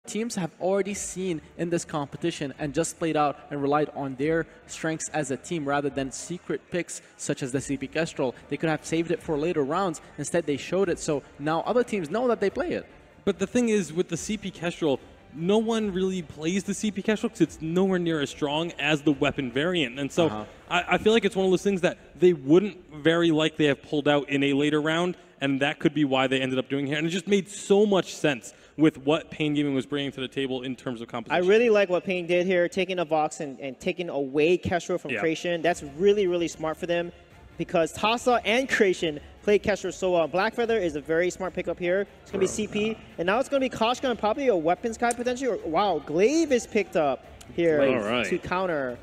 teams have already seen in this competition and just played out and relied on their strengths as a team rather than secret picks such as the CP Kestrel. They could have saved it for later rounds. Instead, they showed it, so now other teams know that they play it. But the thing is, with the CP Kestrel, no one really plays the CP Kestrel because it's nowhere near as strong as the weapon variant. And so I feel like it's one of those things that they wouldn't very likely have pulled out in a later round, and that could be why they ended up doing here. And it just made so much sense with what Pain Gaming was bringing to the table in terms of competition. I really like what Pain did here, taking a Vox and taking away Kestrel from Creation. That's really, really smart for them because Tasa and Creation played Kestrel so well. Blackfeather is a very smart pickup here. It's going to be CP, and now it's going to be Koshka and probably a weapons guy potentially. Wow, Glaive is picked up here to counter.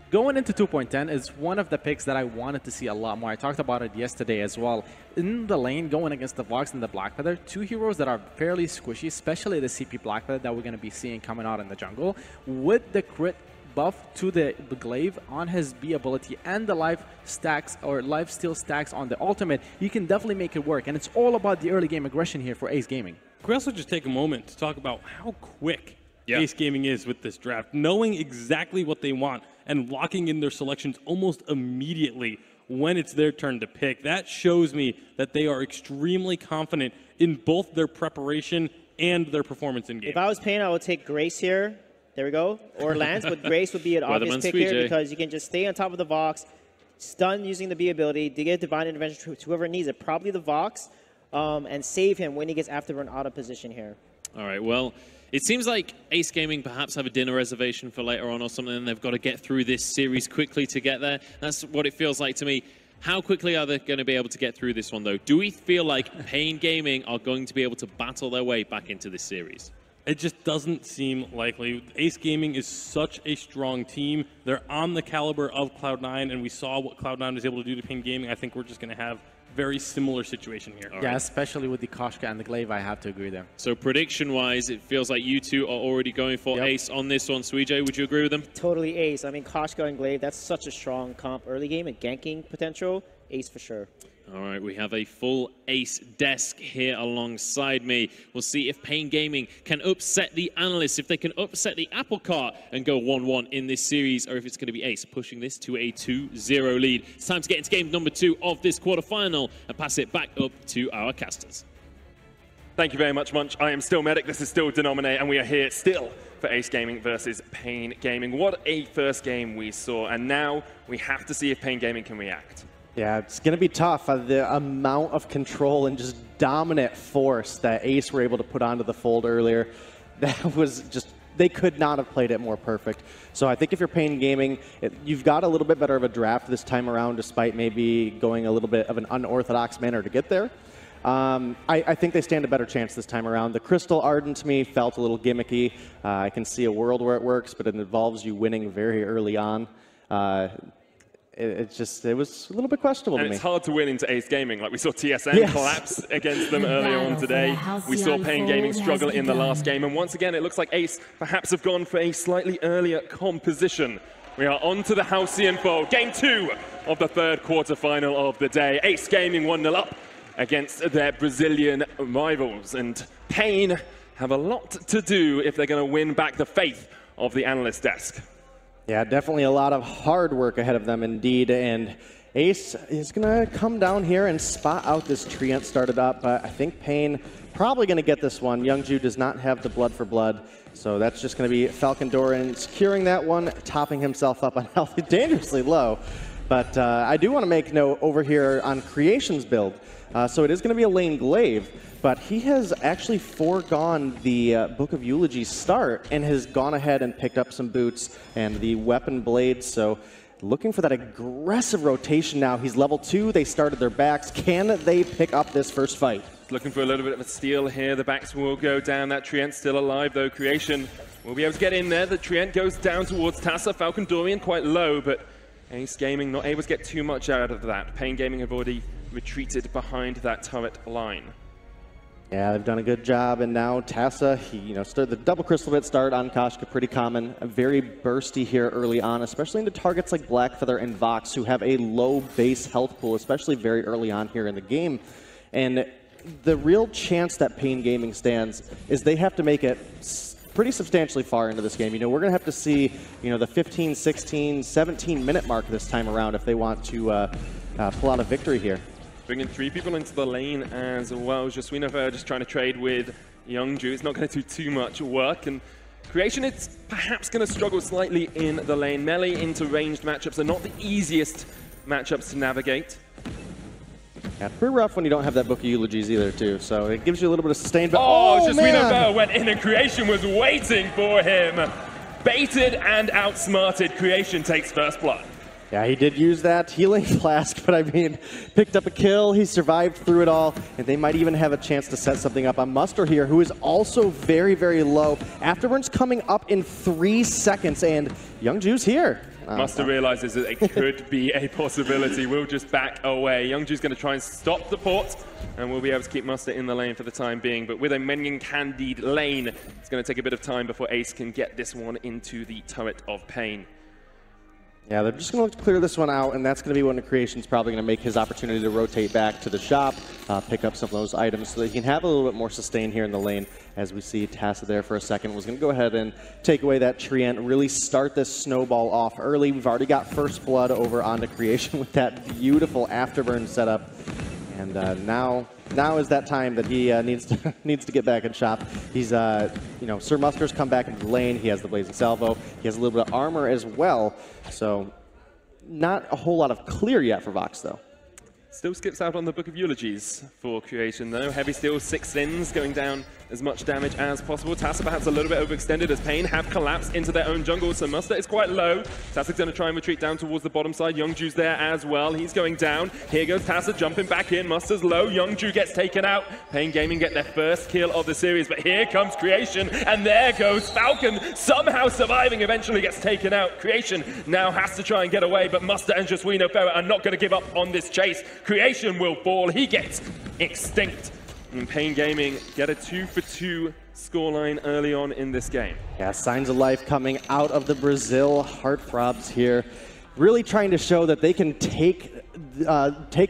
Going into 2.10 is one of the picks that I wanted to see a lot more. I talked about it yesterday as well. In the lane, going against the Vox and the Blackfeather, two heroes that are fairly squishy, especially the CP Blackfeather that we're going to be seeing coming out in the jungle. With the crit buff to the Glaive on his B ability and the life stacks or life steal stacks on the ultimate, you can definitely make it work. And it's all about the early game aggression here for Ace Gaming. Can we also just take a moment to talk about how quick Ace Gaming is with this draft, knowing exactly what they want and locking in their selections almost immediately when it's their turn to pick. That shows me that they are extremely confident in both their preparation and their performance in game. If I was Pain, I would take Grace here. There we go. Or Lance, but Grace would be an obvious pick here because you can just stay on top of the Vox, stun using the B ability, to get Divine Intervention to whoever needs it, probably the Vox, and save him when he gets afterburn out of position here. All right, well, it seems like Ace Gaming perhaps have a dinner reservation for later on or something, and they've got to get through this series quickly to get there. That's what it feels like to me. How quickly are they going to be able to get through this one, though? Do we feel like Pain Gaming are going to be able to battle their way back into this series? It just doesn't seem likely. Ace Gaming is such a strong team. They're on the caliber of Cloud9, and we saw what Cloud9 was able to do to Pain Gaming. I think we're just going to have very similar situation here. Yeah, especially with the Koshka and the Glaive, I have to agree there. So prediction-wise, it feels like you two are already going for Ace on this one. Suijay, would you agree with them? Totally Ace. I mean, Koshka and Glaive, that's such a strong comp early game and ganking potential. Ace for sure. All right, we have a full Ace desk here alongside me. We'll see if Pain Gaming can upset the analysts, if they can upset the apple cart and go 1-1 in this series, or if it's going to be Ace pushing this to a 2-0 lead. It's time to get into game number 2 of this quarterfinal and pass it back up to our casters. Thank you very much, Munch. I am still Medic, this is still Denominate, and we are here still for Ace Gaming versus Pain Gaming. What a first game we saw, and now we have to see if Pain Gaming can react. Yeah, it's going to be tough. The amount of control and just dominant force that Ace were able to put onto the fold earlier, that was just, they could not have played it more perfect. So I think if you're Pain Gaming, you've got a little bit better of a draft this time around, despite maybe going a little bit of an unorthodox manner to get there. I think they stand a better chance this time around. The Crystal Ardent to me felt a little gimmicky. I can see a world where it works, but it involves you winning very early on. It was a little bit questionable to me. And it's hard to win into Ace Gaming. Like we saw TSM collapse against them earlier on today. We saw Pain Gaming struggle in the last game. And once again, it looks like Ace perhaps have gone for a slightly earlier composition. We are on to the Halcyon Fold. Game 2 of the third quarterfinal of the day. Ace Gaming 1-0 up against their Brazilian rivals. And Pain have a lot to do if they're going to win back the faith of the analyst desk. Yeah, definitely a lot of hard work ahead of them indeed, and Ace is going to come down here and spot out this Treant started up, but I think Pain probably going to get this one. Youngju does not have the blood for blood, so that's just going to be Falcon Doran securing that one, topping himself up on health dangerously low. But I do want to make note over here on Creation's build. So it is going to be a lane Glaive, but he has actually foregone the Book of Eulogy start and has gone ahead and picked up some boots and the weapon blades. So looking for that aggressive rotation now. He's level 2. They started their backs. Can they pick up this first fight? Looking for a little bit of a steal here. The backs will go down. That Treant still alive, though. Creation will be able to get in there. The Treant goes down towards Tassa. Falcon Dorian quite low, but Ace Gaming not able to get too much out of that. Pain Gaming have already retreated behind that turret line. Yeah, they've done a good job, and now Tassa, he started the double crystal bit start on Koshka, pretty common. Very bursty here early on, especially into targets like Blackfeather and Vox, who have a low base health pool, especially very early on here in the game. And the real chance that Pain Gaming stands is they have to make it pretty substantially far into this game. You know, we're going to have to see, you know, the 15, 16, 17-minute mark this time around if they want to pull out a victory here. Bringing 3 people into the lane as well. Jaswinova just trying to trade with Youngju. It's not going to do too much work. And Creation, it's perhaps going to struggle slightly in the lane. Melee into ranged matchups are not the easiest matchups to navigate. Yeah, pretty rough when you don't have that book of eulogies either, too. So it gives you a little bit of sustain. But Jaswinova went in and Creation was waiting for him. Baited and outsmarted. Creation takes first blood. Yeah, he did use that healing flask, but I mean, picked up a kill, he survived through it all, and they might even have a chance to set something up on Muster here, who is also very, very low. Afterwards coming up in 3 seconds, and Youngju's here. Muster realizes that it could be a possibility. We'll just back away. Youngju's going to try and stop the port, and we'll be able to keep Muster in the lane for the time being. But with a Mengen Candide lane, it's going to take a bit of time before Ace can get this one into the turret of Pain. Yeah, they're just going to clear this one out, and that's going to be when the Creation's probably going to make his opportunity to rotate back to the shop, pick up some of those items so that he can have a little bit more sustain here in the lane. As we see Tassa there for a second, was going to go ahead and take away that Treant, really start this snowball off early. We've already got first blood over onto Creation with that beautiful afterburn setup. And now is that time that he needs to get back in shop. He's, you know, Sir Muster's come back into the lane. He has the Blazing Salvo. He has a little bit of armor as well. So not a whole lot of clear yet for Vox, though. Still skips out on the Book of Eulogies for Creation, though. Heavy Steel, 6 sins, going down as much damage as possible. Tassa perhaps a little bit overextended as Pain have collapsed into their own jungle, so Muster is quite low. Tassa's going to try and retreat down towards the bottom side. Youngju's there as well. He's going down. Here goes Tassa jumping back in. Muster's low. Youngju gets taken out. Pain Gaming get their first kill of the series, but here comes Creation, and there goes Falcon, somehow surviving, eventually gets taken out. Creation now has to try and get away, but Muster and Jaswinova are not going to give up on this chase. Creation will fall. He gets extinct. And Pain Gaming get a 2-for-2 scoreline early on in this game. Yeah, signs of life coming out of the Brazil heartthrobs here. Really trying to show that they can take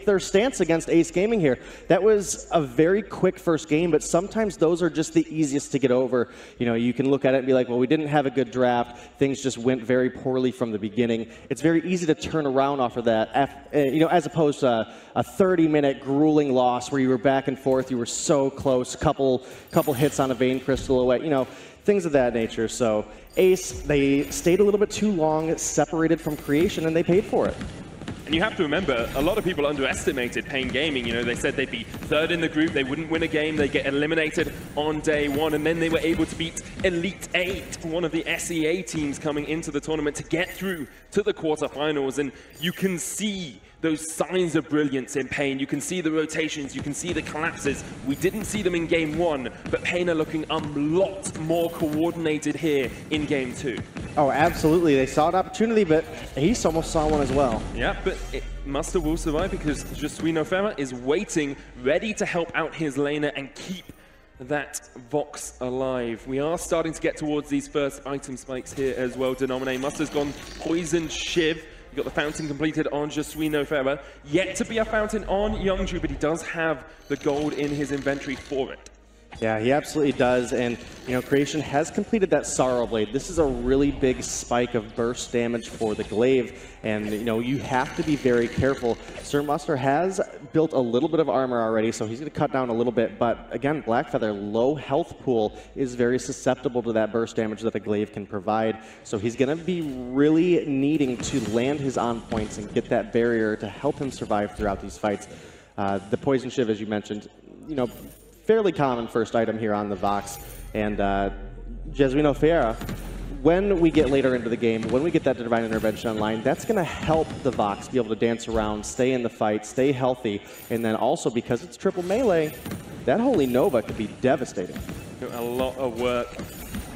their stance against Ace Gaming here. That was a very quick first game, but sometimes those are just the easiest to get over. You know, you can look at it and be like, well, we didn't have a good draft. Things just went very poorly from the beginning. It's very easy to turn around off of that, you know, as opposed to a 30-minute grueling loss where you were back and forth, you were so close, couple hits on a Vein Crystal away, you know, things of that nature. So Ace, they stayed a little bit too long, separated from Creation, and they paid for it. And you have to remember, a lot of people underestimated Pain Gaming. You know, they said they'd be third in the group, they wouldn't win a game, they'd get eliminated on day one, and then they were able to beat Elite 8, one of the SEA teams coming into the tournament, to get through to the quarterfinals. And you can see those signs of brilliance in Pain. You can see the rotations, you can see the collapses. We didn't see them in game 1, but Pain are looking a lot more coordinated here in game 2. Oh, absolutely. They saw an opportunity, but Ace almost saw one as well. Yeah, but Muster will survive because Jaswinova is waiting, ready to help out his laner and keep that Vox alive. We are starting to get towards these first item spikes here as well. Denominate Muster's gone Poison Shiv. Got the fountain completed on Jaswinova. Yet to be a fountain on Youngju, but he does have the gold in his inventory for it. Yeah, he absolutely does, and you know, Creation has completed that Sorrow Blade. This is a really big spike of burst damage for the Glaive, and you know, you have to be very careful. Sir Muster has built a little bit of armor already, so he's going to cut down a little bit, but again, Blackfeather, low health pool, is very susceptible to that burst damage that the Glaive can provide, so he's going to be really needing to land his on points and get that barrier to help him survive throughout these fights. The Poison Shiv, as you mentioned, you know, fairly common first item here on the Vox, and Jaswinova, when we get later into the game, when we get that Divine Intervention online, that's going to help the Vox be able to dance around, stay in the fight, stay healthy, and then also because it's triple melee, that Holy Nova could be devastating. A lot of work.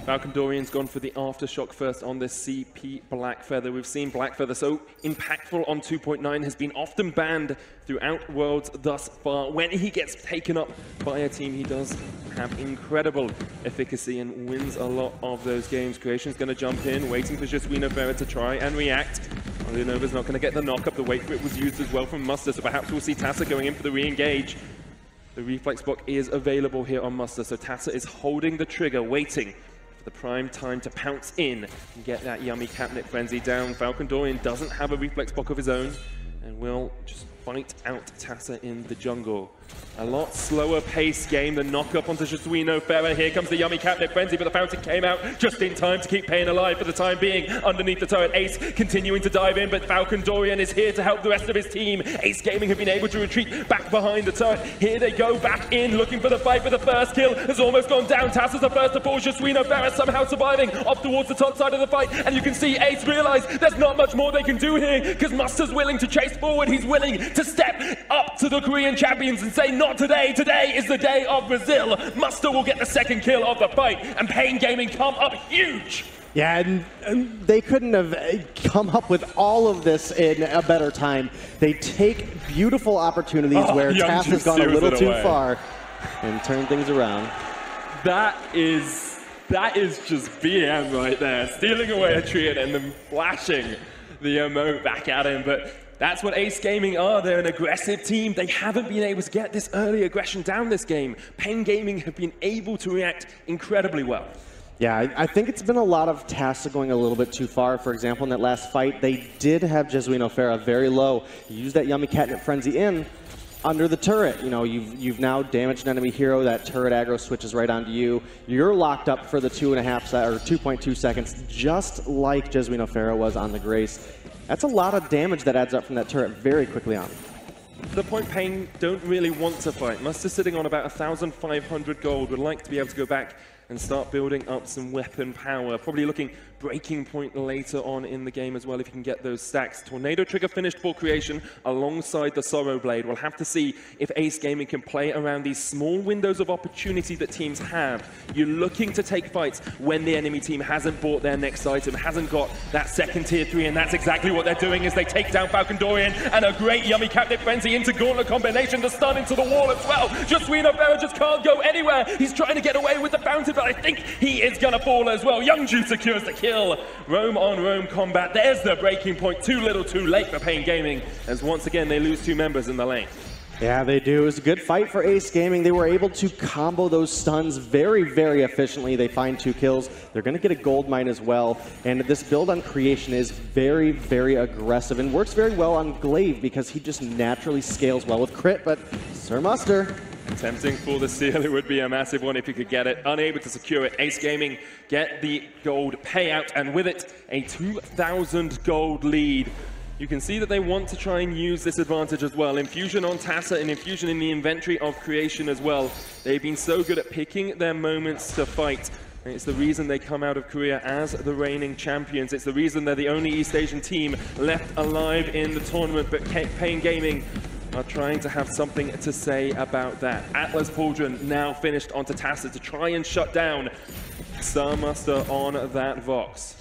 Falcon Dorian's gone for the Aftershock first on this CP Blackfeather. We've seen Blackfeather so impactful on 2.9, has been often banned throughout Worlds thus far. When he gets taken up by a team, he does have incredible efficacy and wins a lot of those games. Creation's going to jump in, waiting for Jaswinova to try and react. Nova's not going to get the knock-up. The wait for it was used as well from Muster, so perhaps we'll see Tassa going in for the re-engage. The reflex block is available here on Muster, so Tassa is holding the trigger, waiting for the prime time to pounce in and get that yummy catnip frenzy down. Falcon Dorian doesn't have a reflex block of his own and will just fight out Tassa in the jungle. A lot slower pace game. The knock up onto Jesuino Ferrer. Here comes the yummy catnip frenzy, but the fountain came out just in time to keep Pain alive for the time being. Underneath the turret, Ace continuing to dive in, but Falcon Dorian is here to help the rest of his team. Ace Gaming have been able to retreat back behind the turret. Here they go back in, looking for the fight, but the first kill has almost gone down. Tassa's the first to fall. Jesuino Ferrer somehow surviving off towards the top side of the fight, and you can see Ace realize there's not much more they can do here because Muster's willing to chase forward. He's willing to step up to the Korean champions and say, not today. Today is the day of Brazil. Muster will get the second kill of the fight, and Pain Gaming come up huge. Yeah, and they couldn't have come up with all of this in a better time. They take beautiful opportunities where Tass has gone a little too far and turned things around. That is just BM right there. Stealing away a Treant and then flashing the emote back at him. But that's what Ace Gaming are. They're an aggressive team. They haven't been able to get this early aggression down this game. Pain Gaming have been able to react incredibly well. Yeah, I think it's been a lot of Tassa going a little bit too far. For example, in that last fight, they did have Jesuino Ferrer very low. You use that yummy catnip frenzy in under the turret. You know, you've now damaged an enemy hero. That turret aggro switches right onto you. You're locked up for the 2.2 seconds, just like Jesuino Ferrer was on the Grace. That's a lot of damage that adds up from that turret very quickly on. To the point Pain don't really want to fight. Muster sitting on about 1,500 gold. Would like to be able to go back and start building up some weapon power. Probably looking breaking point later on in the game as well if you can get those stacks. Tornado Trigger finished for creation alongside the Sorrow Blade. We'll have to see if Ace Gaming can play around these small windows of opportunity that teams have. You're looking to take fights when the enemy team hasn't bought their next item, hasn't got that second tier 3, and that's exactly what they're doing as they take down Falcon Dorian, and a great yummy Captive Frenzy into Gauntlet combination to stun into the wall as well. Jesuino Ferrer just can't go anywhere. He's trying to get away with the fountain, but I think he is gonna fall as well. Youngju secures the kill. Roam on Roam combat. There's the breaking point. Too little, too late for Pain Gaming, as once again they lose 2 members in the lane. Yeah, they do. It was a good fight for Ace Gaming. They were able to combo those stuns very, very efficiently. They find 2 kills. They're going to get a gold mine as well. And this build on creation is very, very aggressive and works very well on Glaive because he just naturally scales well with crit. But Sir Muster, attempting for the seal, it would be a massive one if he could get it. Unable to secure it. Ace Gaming get the gold payout, and with it, a 2,000 gold lead. You can see that they want to try and use this advantage as well. Infusion on Tassa and Infusion in the inventory of creation as well. They've been so good at picking their moments to fight. And it's the reason they come out of Korea as the reigning champions. It's the reason they're the only East Asian team left alive in the tournament. But Pain Gaming are trying to have something to say about that. Atlas Pauldron now finished onto Tassa to try and shut down Sir Muster on that Vox.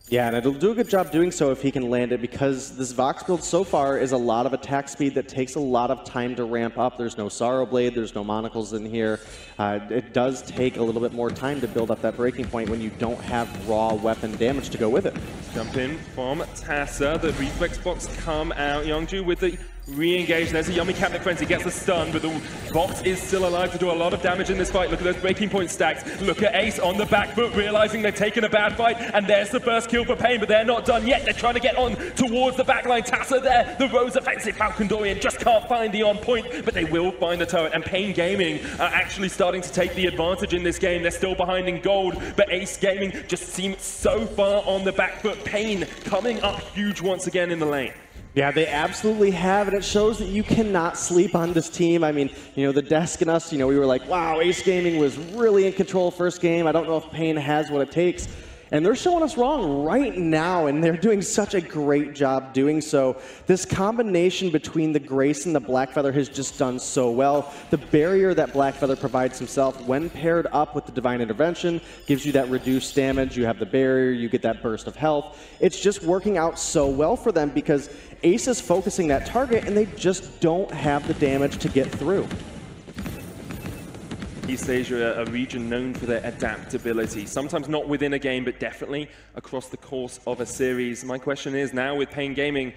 Yeah, and it'll do a good job doing so if he can land it, because this Vox build so far is a lot of attack speed that takes a lot of time to ramp up. There's no Sorrow Blade, there's no Monocles in here. It does take a little bit more time to build up that breaking point when you don't have raw weapon damage to go with it. Jump in from Tassa, the reflex box come out. Youngju with the re-engage. There's a yummy Captain Frenzy, gets the stun, but the Vox is still alive to do a lot of damage in this fight. Look at those breaking point stacks. Look at Ace on the back foot, realizing they've taken a bad fight, and there's the first kill for Pain, but they're not done yet. They're trying to get on towards the backline. Tassa there, the Rose offensive. Falcon Dorian just can't find the on point, but they will find the turret, and Pain Gaming are actually starting to take the advantage in this game. They're still behind in gold, but Ace Gaming just seems so far on the back foot. Pain coming up huge once again in the lane. Yeah, they absolutely have, and it shows that you cannot sleep on this team. I mean, you know, the desk and us, you know, we were like, wow, Ace Gaming was really in control first game. I don't know if Pain has what it takes. And they're showing us wrong right now, and they're doing such a great job doing so. This combination between the Grace and the Blackfeather has just done so well. The barrier that Blackfeather provides himself when paired up with the Divine Intervention gives you that reduced damage. You have the barrier, you get that burst of health. It's just working out so well for them because Ace is focusing that target, and they just don't have the damage to get through. East Asia, a region known for their adaptability, sometimes not within a game, but definitely across the course of a series. My question is now with Pain Gaming,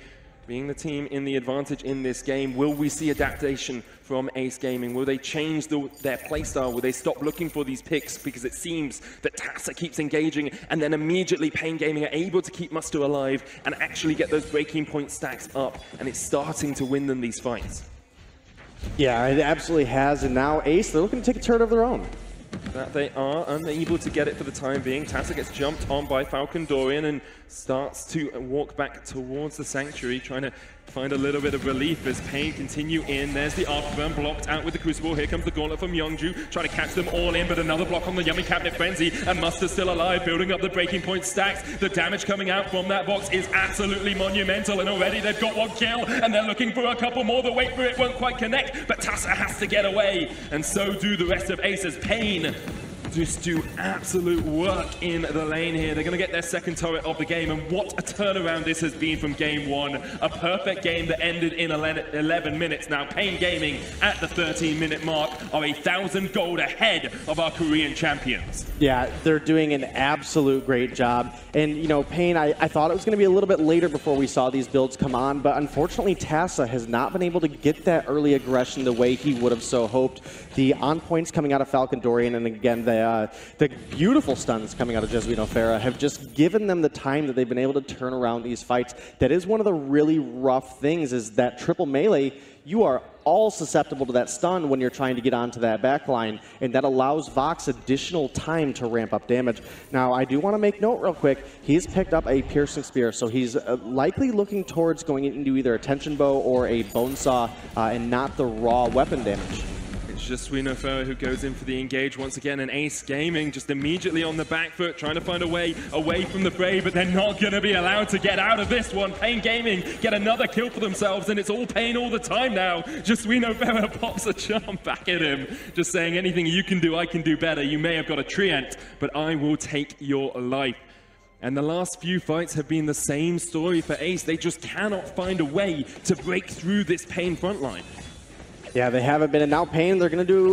being the team in the advantage in this game. Will we see adaptation from Ace Gaming? Will they change their playstyle? Will they stop looking for these picks? Because it seems that Tassa keeps engaging, and then immediately Pain Gaming are able to keep Muster alive and actually get those breaking point stacks up, and it's starting to win them these fights. Yeah, it absolutely has, and now Ace, they're looking to take a turret of their own. That they are unable to get it for the time being. Tassa gets jumped on by Falcon Dorian and starts to walk back towards the Sanctuary, trying to find a little bit of relief as Pain continue in. There's the Afterburn blocked out with the Crucible. Here comes the Gauntlet from Youngju, trying to catch them all in, but another block on the Yummy Cabinet Frenzy, and Muster's still alive, building up the breaking point stacks. The damage coming out from that box is absolutely monumental, and already they've got one kill, and they're looking for a couple more. The wait for it won't quite connect, but Tassa has to get away, and so do the rest of Ace's. Pain just do absolute work in the lane here. They're going to get their second turret of the game, and what a turnaround this has been from game one. A perfect game that ended in 11 minutes. Now, Pain Gaming at the 13-minute mark are 1,000 gold ahead of our Korean champions. Yeah, they're doing an absolute great job. And, you know, Pain, I thought it was going to be a little bit later before we saw these builds come on, but unfortunately, Tassa has not been able to get that early aggression the way he would have so hoped. The on-points coming out of Falcon Dorian, and again, the beautiful stuns coming out of Jesuino Farah have just given them the time that they've been able to turn around these fights. That is one of the really rough things, is that triple melee, you are all susceptible to that stun when you're trying to get onto that backline, and that allows Vox additional time to ramp up damage. Now, I do want to make note real quick, he's picked up a Piercing Spear, so he's likely looking towards going into either a Tension Bow or a Bone Saw, and not the raw weapon damage. Jesuino Farah who goes in for the engage once again, and Ace Gaming just immediately on the back foot, trying to find a way away from the fray, but they're not going to be allowed to get out of this one. Pain Gaming get another kill for themselves, and it's all Pain all the time now. Jesuino Farah pops a charm back at him, just saying, anything you can do, I can do better. You may have got a Treant, but I will take your life. And the last few fights have been the same story for Ace. They just cannot find a way to break through this Pain front line. Yeah, they haven't been, and now Pain, they're going to do,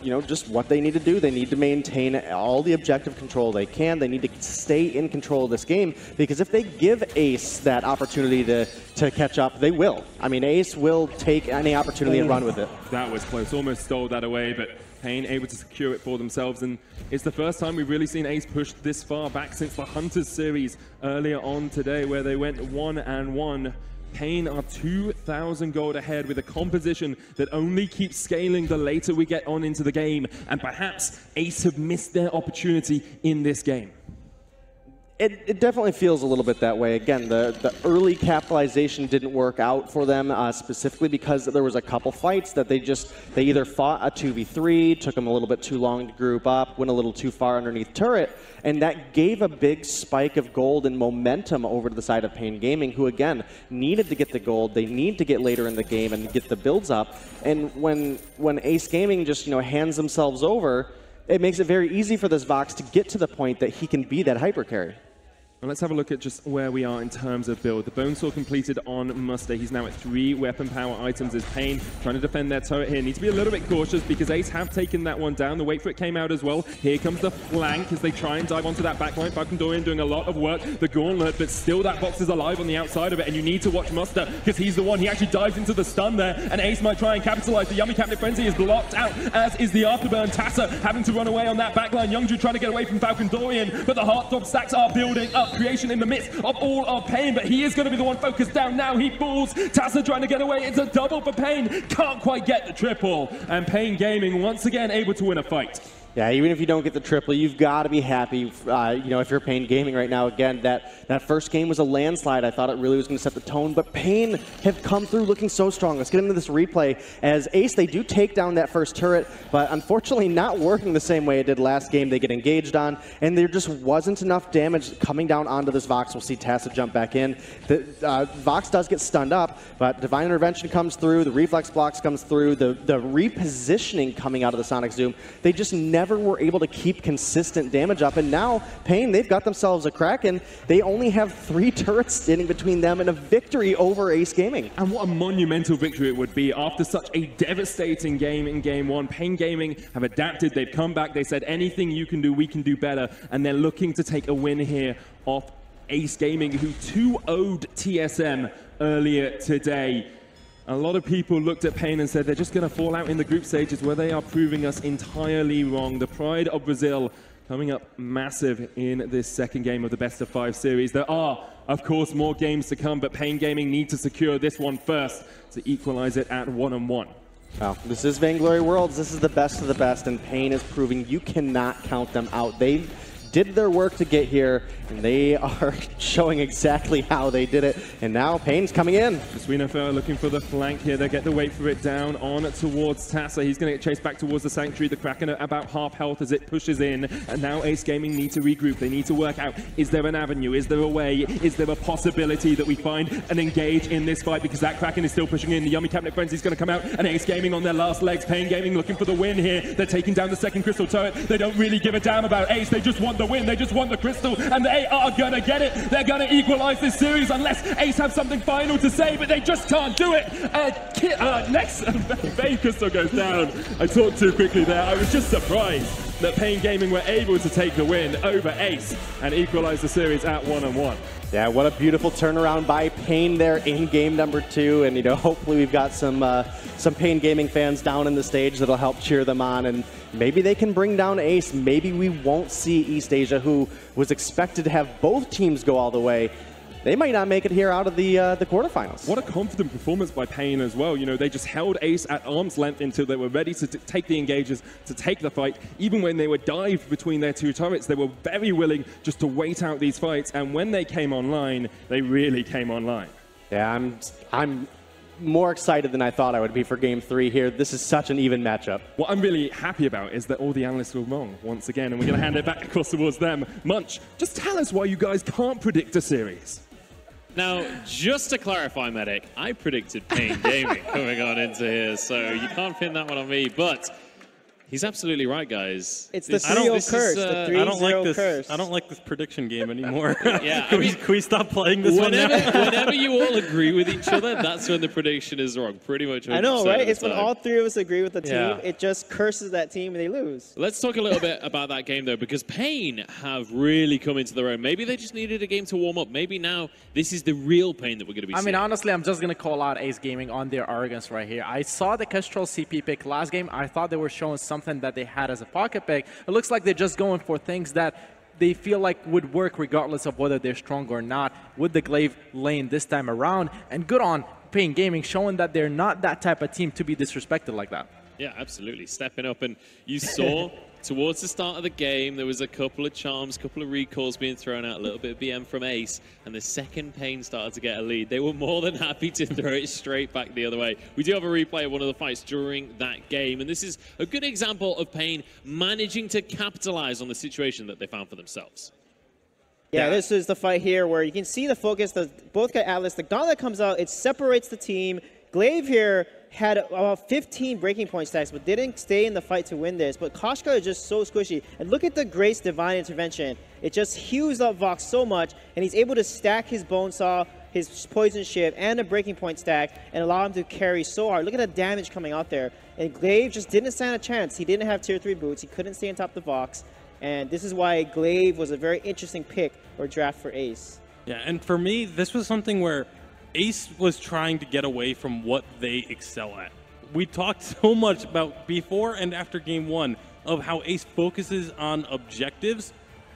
you know, just what they need to do. They need to maintain all the objective control they can. They need to stay in control of this game, because if they give Ace that opportunity to catch up, they will. I mean, Ace will take any opportunity and run with it. That was close. Almost stole that away, but Pain able to secure it for themselves, and it's the first time we've really seen Ace push this far back since the Hunters series earlier on today, where they went 1-1. Pain are 2,000 gold ahead with a composition that only keeps scaling the later we get on into the game, and perhaps Ace have missed their opportunity in this game. It definitely feels a little bit that way. Again, the early capitalization didn't work out for them, specifically because there was a couple fights that they either fought a 2v3, took them a little bit too long to group up, went a little too far underneath turret, and that gave a big spike of gold and momentum over to the side of Pain Gaming, who again needed to get the gold. They need to get later in the game and get the builds up. And when Ace Gaming just, you know, hands themselves over, it makes it very easy for this Vox to get to the point that he can be that hyper carry. Well, let's have a look at just where we are in terms of build. The Bone Saw completed on Muster. He's now at 3 weapon power items as Pain trying to defend their turret here. Needs to be a little bit cautious because Ace have taken that one down. The wait for it came out as well. Here comes the flank as they try and dive onto that backline. Falcon Dorian doing a lot of work. The Gauntlet, but still that box is alive on the outside of it, and you need to watch Muster because he's the one. He actually dives into the stun there, and Ace might try and capitalize. The Yummy Cabinet Frenzy is blocked out, as is the Afterburn. Tassa having to run away on that backline. Youngju trying to get away from Falcon Dorian, but the Heartthrob stacks are building up. Creation in the midst of all of Pain, but he is going to be the one focused down now. He falls. Tassa trying to get away. It's a double for Pain. Can't quite get the triple. And Pain Gaming once again able to win a fight. Yeah, even if you don't get the triple, you've got to be happy. You know, if you're Pain Gaming right now, again, that first game was a landslide. I thought it really was going to set the tone, but Pain have come through looking so strong. Let's get into this replay. As Ace, they do take down that first turret, but unfortunately not working the same way it did last game. They get engaged on, and there just wasn't enough damage coming down onto this Vox. We'll see Tassa jump back in. The Vox does get stunned up, but Divine Intervention comes through, the Reflex Blocks comes through, the repositioning coming out of the Sonic Zoom. They just never were able to keep consistent damage up, and now Pain, they've got themselves a crack, and they only have 3 turrets standing between them and a victory over Ace Gaming. And what a monumental victory it would be after such a devastating game in game one. Pain Gaming have adapted, they've come back, they said anything you can do, we can do better, and they're looking to take a win here off Ace Gaming, who 2-0'd TSM earlier today. A lot of people looked at Pain and said they're just going to fall out in the group stages, where they are proving us entirely wrong. The pride of Brazil coming up massive in this second game of the best of 5 series. There are, of course, more games to come, but Pain Gaming need to secure this one first to equalize it at 1-1. Wow, this is Vainglory Worlds. This is the best of the best, and Pain is proving you cannot count them out. They did their work to get here, and they are showing exactly how they did it. And now Pain's coming in. Swinofer looking for the flank here. They get the wait for it down on towards Tassa. He's going to get chased back towards the Sanctuary. The Kraken at about half health as it pushes in. And now Ace Gaming need to regroup. They need to work out, is there an avenue? Is there a way? Is there a possibility that we find and engage in this fight? Because that Kraken is still pushing in. The Yummy Cabinet Frenzy is going to come out. And Ace Gaming on their last legs. Pain Gaming looking for the win here. They're taking down the second Crystal Turret. They don't really give a damn about Ace. They just want the win. They just want the Crystal. And they are going to get it. They're going to equalize this series unless Ace have something final to say, but they just can't do it. Next, Vayne Crystal goes down. I talked too quickly there. I was just surprised that Pain Gaming were able to take the win over Ace and equalize the series at 1-1. Yeah, what a beautiful turnaround by Pain there in game number 2, and hopefully we've got some Pain Gaming fans down in the stage that'll help cheer them on, and maybe they can bring down Ace. Maybe we won't see East Asia, who was expected to have both teams go all the way. They might not make it here out of the quarterfinals. What a confident performance by Pain as well. They just held Ace at arm's length until they were ready to take the engages, to take the fight. Even when they were dived between their 2 turrets, they were very willing just to wait out these fights. And when they came online, they really came online. Yeah, I'm more excited than I thought I would be for Game 3 here. This is such an even matchup. What I'm really happy about is that all the analysts were wrong once again, and we're going to hand it back across towards them. Munch, just tell us why you guys can't predict a series. Now, just to clarify, Medic, I predicted Pain Gaming coming on into here, so you can't pin that one on me, but he's absolutely right, guys. It's the 3-0 curse, the 3-0 curse. I don't like this prediction game anymore. Yeah, can we stop playing this one now? Whenever you all agree with each other, that's when the prediction is wrong, pretty much. I know, right? It's when all 3 of us agree with the team, it just curses that team and they lose. Let's talk a little bit about that game, though, because Pain have really come into their own. Maybe they just needed a game to warm up. Maybe now this is the real Pain that we're going to be seeing. I mean, honestly, I'm just going to call out Ace Gaming on their arrogance right here. I saw the Kestrel CP pick last game. I thought they were showing something that they had as a pocket pick. It looks like they're just going for things that they feel like would work regardless of whether they're strong or not with the Glaive lane this time around. And good on Pain Gaming, showing that they're not that type of team to be disrespected like that. Yeah, absolutely. Stepping up. And you saw towards the start of the game, there was a couple of charms, couple of recalls being thrown out, a little bit of BM from Ace, and the second Pain started to get a lead. They were more than happy to throw it straight back the other way. We do have a replay of one of the fights during that game, and this is a good example of Pain managing to capitalize on the situation that they found for themselves. Yeah, this is the fight here where you can see the focus. Both got Atlas. The gauntlet comes out. It separates the team. Glaive here had about 15 breaking point stacks, but didn't stay in the fight to win this. But Koshka is just so squishy. And look at the Grace Divine Intervention. It just hews up Vox so much, and he's able to stack his Bone Saw, his Poison Shift, and a breaking point stack, and allow him to carry so hard. Look at the damage coming out there. And Glaive just didn't stand a chance. He didn't have tier 3 boots. He couldn't stay on top of the Vox. And this is why Glaive was a very interesting pick or draft for Ace. Yeah, and for me, this was something where Ace was trying to get away from what they excel at. We talked so much about before and after game 1 of how Ace focuses on objectives.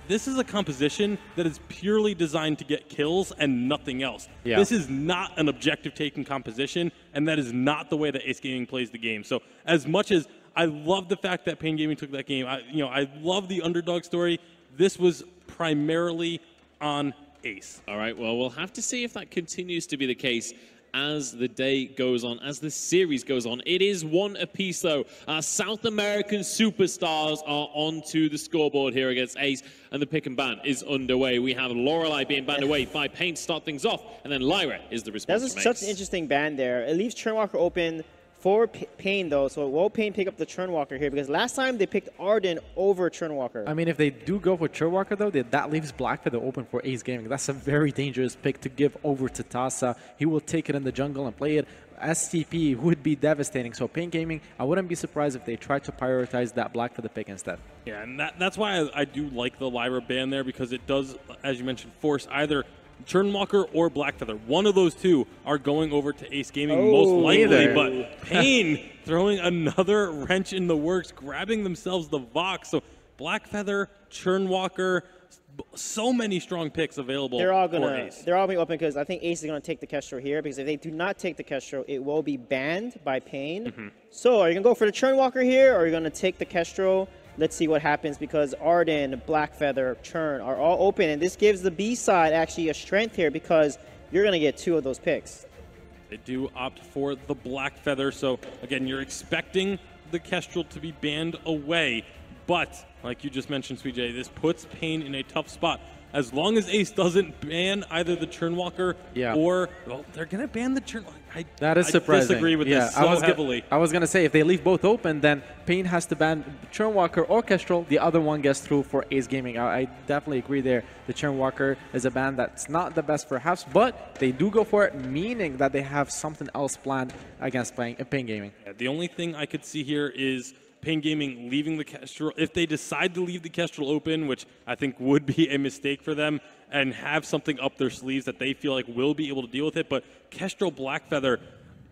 This is a composition that is purely designed to get kills and nothing else. Yeah. This is not an objective-taking composition, and that is not the way that Ace Gaming plays the game. So as much as I love the fact that Pain Gaming took that game, I love the underdog story, this was primarily on Ace. All right, well, we'll have to see if that continues to be the case as the day goes on, as the series goes on. It is one apiece, though. Our South American superstars are onto the scoreboard here against Ace, and the pick and ban is underway. We have Lorelei being banned away by Pain to start things off, and then Lyra is the response. That's such an interesting ban there. It leaves Churnwalker open for Pain, though, so will Pain pick up the Churnwalker here? Because last time they picked Arden over Churnwalker. I mean, if they do go for Churnwalker, though, that leaves Blackfeather open for Ace Gaming. That's a very dangerous pick to give over to Tassa. He will take it in the jungle and play it. STP would be devastating. So Pain Gaming, I wouldn't be surprised if they tried to prioritize that Blackfeather pick instead. Yeah, and that's why I do like the Lyra ban there, because it does, as you mentioned, force either Churnwalker or Blackfeather. One of those two are going over to Ace Gaming most likely, but Pain throwing another wrench in the works, grabbing themselves the Vox. So Blackfeather, Churnwalker, so many strong picks available. They're all gonna Ace. they're all being open because I think Ace is gonna take the Kestrel here, because if they do not take the Kestrel, it will be banned by Pain. So are you gonna go for the Churnwalker here, or are you gonna take the Kestrel? Let's see what happens, because Arden, Blackfeather, Churn are all open, and this gives the B side actually a strength here because you're gonna get 2 of those picks. They do opt for the Blackfeather, so again, you're expecting the Kestrel to be banned away, but like you just mentioned, Sweet J, this puts Pain in a tough spot. As long as Ace doesn't ban either the Churnwalker or, well, they're going to ban the Churnwalker. That is surprising. I disagree with this so heavily. I was going to say, if they leave both open, then Pain has to ban Churnwalker or Kestrel. The other one gets through for Ace Gaming. I definitely agree there. The Churnwalker is a ban that's not the best for Haps, but they do go for it, meaning that they have something else planned against Pain Gaming. Yeah, the only thing I could see here is Pain Gaming leaving the Kestrel. If they decide to leave the Kestrel open, which I think would be a mistake for them, and have something up their sleeves that they feel like will be able to deal with it, but Kestrel Blackfeather,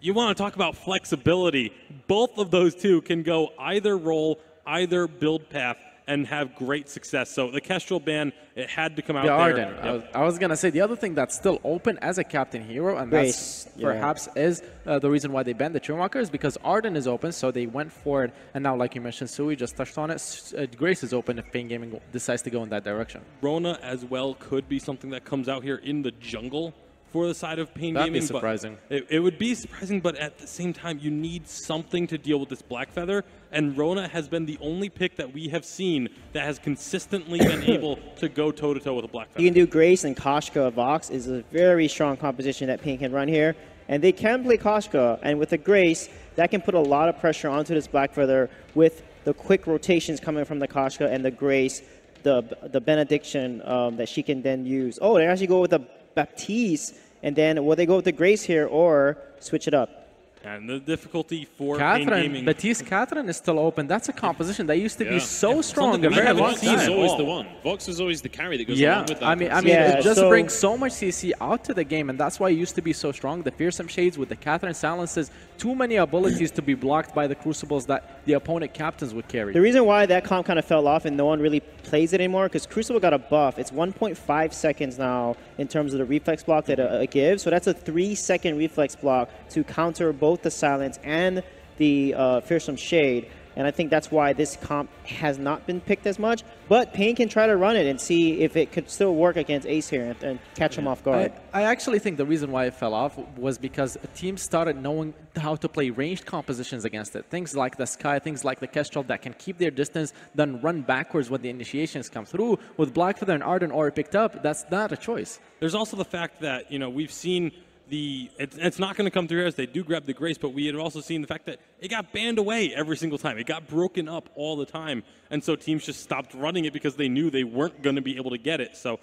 you want to talk about flexibility. Both of those two can go either role, either build path, and have great success. So the Kestrel ban, it had to come out there. Arden. I was going to say the other thing that's still open as a captain hero, and that's perhaps is the reason why they banned the Churnwalker, is because Arden is open, so they went for it. And now, like you mentioned, Sui just touched on it, Grace is open if Pain Gaming decides to go in that direction. Rona as well could be something that comes out here in the jungle for the side of Pain That'd Gaming. Be surprising. It would be surprising, but at the same time, you need something to deal with this Blackfeather, and Rona has been the only pick that we have seen that has consistently been able to go toe-to-toe with a Blackfeather. You can do Grace, and Koshka Vox is a very strong composition that Pain can run here, and they can play Koshka, and with the Grace, that can put a lot of pressure onto this Blackfeather with the quick rotations coming from the Koshka and the Grace, the benediction that she can then use. Oh, they actually go with the Baptiste, and then will they go with the Grace here or switch it up? And the difficulty for Pain Gaming. Baptiste Catherine is still open. That's a composition that used to be so strong. Vox is always the one. Vox is always the carry that goes along with that. I mean, it just brings so much CC out to the game, and that's why it used to be so strong. The Fearsome Shades with the Catherine silences, too many abilities to be blocked by the Crucibles that the opponent captains would carry. The reason why that comp kind of fell off and no one really plays it anymore, because Crucible got a buff. It's 1.5 seconds now in terms of the reflex block that it gives. So that's a 3-second reflex block to counter both the silence and the Fearsome Shade. And I think that's why this comp has not been picked as much. But Pain can try to run it and see if it could still work against Ace here and catch him off guard. I actually think the reason why it fell off was because teams started knowing how to play ranged compositions against it. Things like the Sky, things like the Kestrel that can keep their distance, then run backwards when the initiations come through. With Blackfeather and Arden already picked up, that's not a choice. There's also the fact that, we've seen it's not going to come through here as they do grab the Grace, but we had also seen the fact that it got banned away every single time. It got broken up all the time, and so teams just stopped running it because they knew they weren't going to be able to get it. So